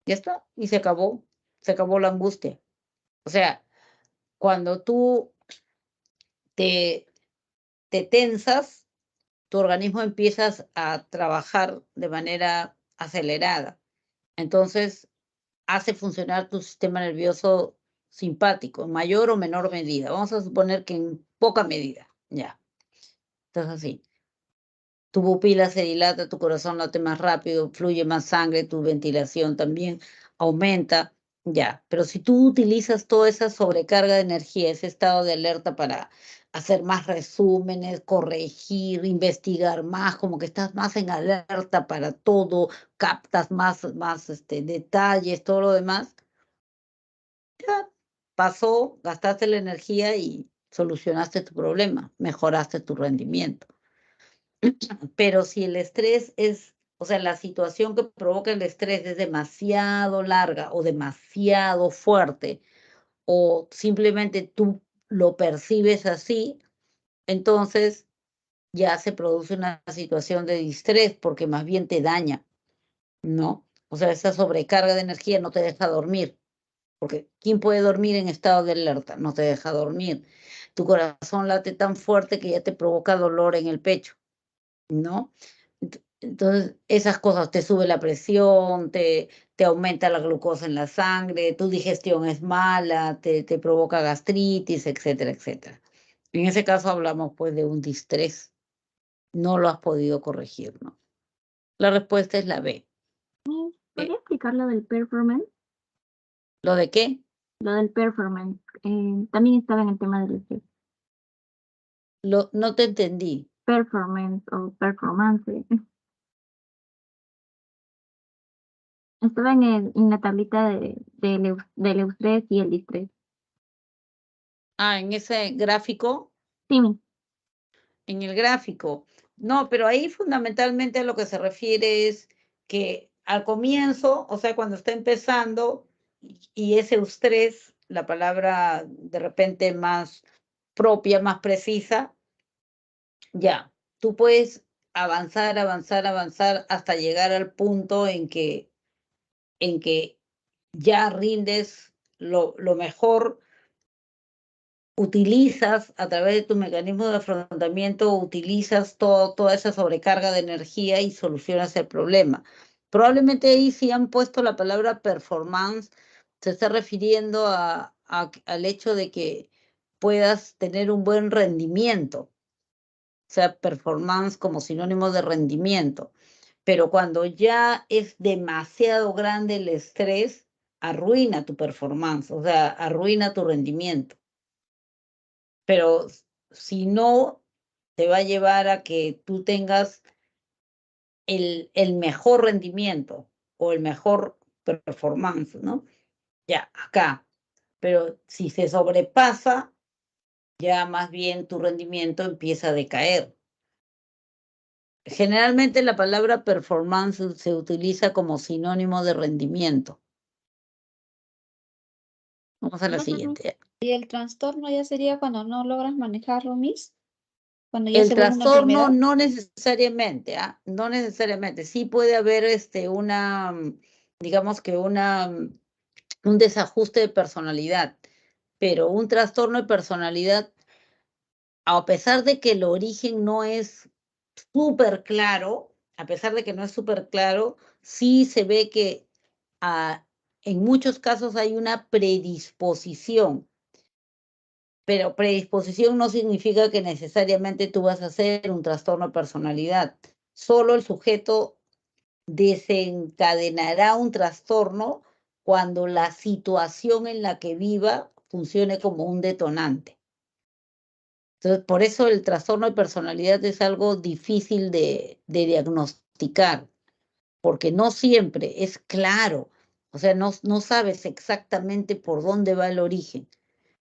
Ya está, y se acabó la angustia. O sea, cuando tú te, te tensas, tu organismo empiezas a trabajar de manera acelerada. Entonces, hace funcionar tu sistema nervioso simpático, en mayor o menor medida. Vamos a suponer que en poca medida, ya. Entonces, así. Tu pupila se dilata, tu corazón late más rápido, fluye más sangre, tu ventilación también aumenta, ya. Pero si tú utilizas toda esa sobrecarga de energía, ese estado de alerta para hacer más resúmenes, corregir, investigar más, como que estás más en alerta para todo, captas más detalles, todo lo demás, ya pasó, gastaste la energía y solucionaste tu problema, mejoraste tu rendimiento. Pero si el estrés es, o sea, la situación que provoca el estrés es demasiado larga o demasiado fuerte, o simplemente tú lo percibes así, entonces ya se produce una situación de distrés porque más bien te daña, ¿no? O sea, esa sobrecarga de energía no te deja dormir, porque ¿quién puede dormir en estado de alerta? No te deja dormir. Tu corazón late tan fuerte que ya te provoca dolor en el pecho, ¿no? Entonces, esas cosas te sube la presión, te aumenta la glucosa en la sangre, tu digestión es mala, te provoca gastritis, etcétera, etcétera. En ese caso hablamos pues de un distrés, no lo has podido corregir, ¿no? La respuesta es la B. ¿Podría explicar lo del performance? ¿Lo de qué? Lo del performance. También estaba en el tema del estrés. No te entendí. Performance o performance. Estaba en la tablita del eustrés y el distrés. En ese gráfico, Sí, en el gráfico. No, pero ahí fundamentalmente a lo que se refiere es que al comienzo, o sea, cuando está empezando y ese estrés la palabra de repente más propia, más precisa, ya, tú puedes avanzar, avanzar, avanzar hasta llegar al punto en que ya rindes lo mejor, utilizas a través de tu mecanismo de afrontamiento, utilizas toda esa sobrecarga de energía y solucionas el problema. Probablemente ahí sí han puesto la palabra performance, se está refiriendo al hecho de que puedas tener un buen rendimiento, o sea, performance como sinónimo de rendimiento. Pero cuando ya es demasiado grande el estrés, arruina tu performance, o sea, arruina tu rendimiento. Pero si no, te va a llevar a que tú tengas el mejor rendimiento o el mejor performance, ¿no? Ya, acá. Pero si se sobrepasa, ya más bien tu rendimiento empieza a decaer. Generalmente la palabra performance se utiliza como sinónimo de rendimiento. Vamos a la Bueno, siguiente. ¿y el trastorno ya sería cuando no logras manejarlo, Miss? Cuando ya El se vuelve una trastorno enfermedad. no necesariamente, no necesariamente. Sí puede haber digamos que un desajuste de personalidad, pero un trastorno de personalidad, a pesar de que el origen no es súper claro, a pesar de que no es súper claro, sí se ve que ah, en muchos casos hay una predisposición, pero predisposición no significa que necesariamente tú vas a hacer un trastorno de personalidad. Solo el sujeto desencadenará un trastorno cuando la situación en la que viva funcione como un detonante. Entonces, por eso el trastorno de personalidad es algo difícil de diagnosticar, porque no siempre es claro, o sea, no sabes exactamente por dónde va el origen,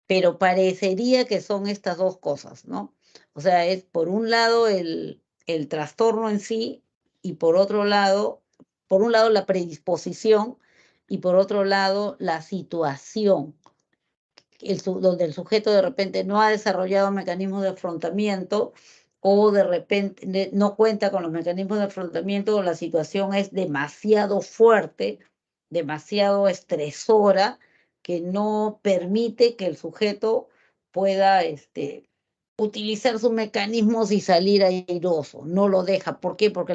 pero parecería que son estas dos cosas, ¿no? O sea, es por un lado el trastorno en sí y por un lado la predisposición y por otro lado la situación, donde el sujeto de repente no ha desarrollado mecanismos de afrontamiento o de repente no cuenta con los mecanismos de afrontamiento o la situación es demasiado fuerte, demasiado estresora, que no permite que el sujeto pueda utilizar sus mecanismos y salir airoso. No lo deja. ¿Por qué? Porque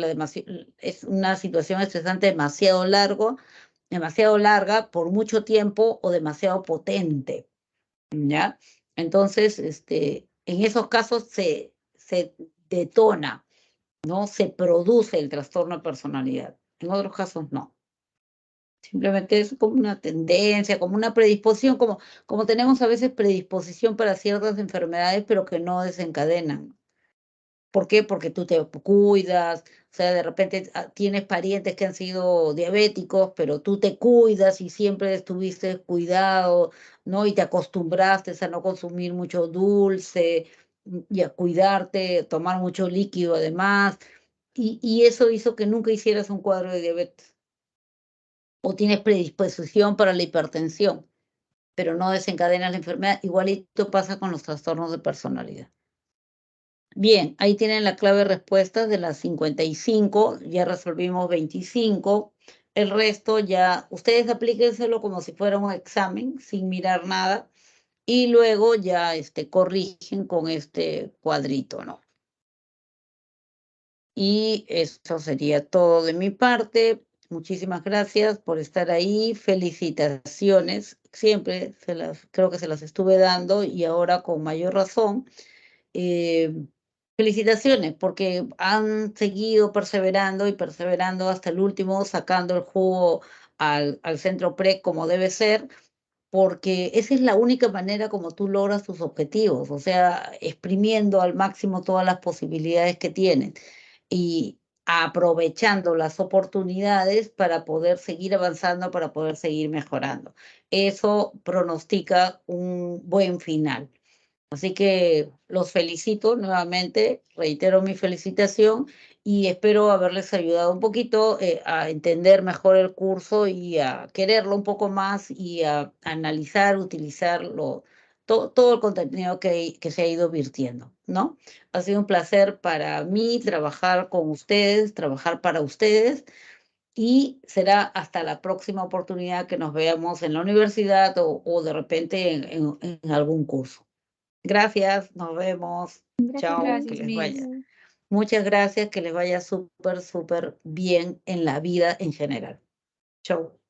es una situación estresante demasiado larga por mucho tiempo o demasiado potente. ¿Ya? Entonces, en esos casos se detona, ¿no? Se produce el trastorno de personalidad. En otros casos no. Simplemente es como una tendencia, como una predisposición, como tenemos a veces predisposición para ciertas enfermedades, pero que no desencadenan. ¿Por qué? Porque tú te cuidas, o sea, de repente tienes parientes que han sido diabéticos, pero tú te cuidas y siempre estuviste cuidado, ¿no? Y te acostumbraste a no consumir mucho dulce y a cuidarte, tomar mucho líquido además, y eso hizo que nunca hicieras un cuadro de diabetes. O tienes predisposición para la hipertensión, pero no desencadenas la enfermedad. Igualito pasa con los trastornos de personalidad. Bien, ahí tienen la clave de respuestas de las 55, ya resolvimos 25. El resto ya, ustedes aplíquenselo como si fuera un examen, sin mirar nada, y luego ya corrigen con este cuadrito, ¿no? Y eso sería todo de mi parte. Muchísimas gracias por estar ahí. Felicitaciones. Siempre creo que se las estuve dando y ahora con mayor razón. Eh, Felicitaciones, porque han seguido perseverando y perseverando hasta el último, sacando el jugo al centro PRE como debe ser, porque esa es la única manera como tú logras tus objetivos, o sea, exprimiendo al máximo todas las posibilidades que tienes y aprovechando las oportunidades para poder seguir avanzando, para poder seguir mejorando. Eso pronostica un buen final. Así que los felicito nuevamente, reitero mi felicitación y espero haberles ayudado un poquito a entender mejor el curso y a quererlo un poco más y a analizar, utilizarlo, todo el contenido que se ha ido virtiendo, ¿no? Ha sido un placer para mí trabajar con ustedes, trabajar para ustedes y será hasta la próxima oportunidad que nos veamos en la universidad o de repente en algún curso. Gracias, nos vemos. Chao, que Gracias, les vaya. Miss. Muchas gracias, que les vaya súper, súper bien en la vida en general. Chau.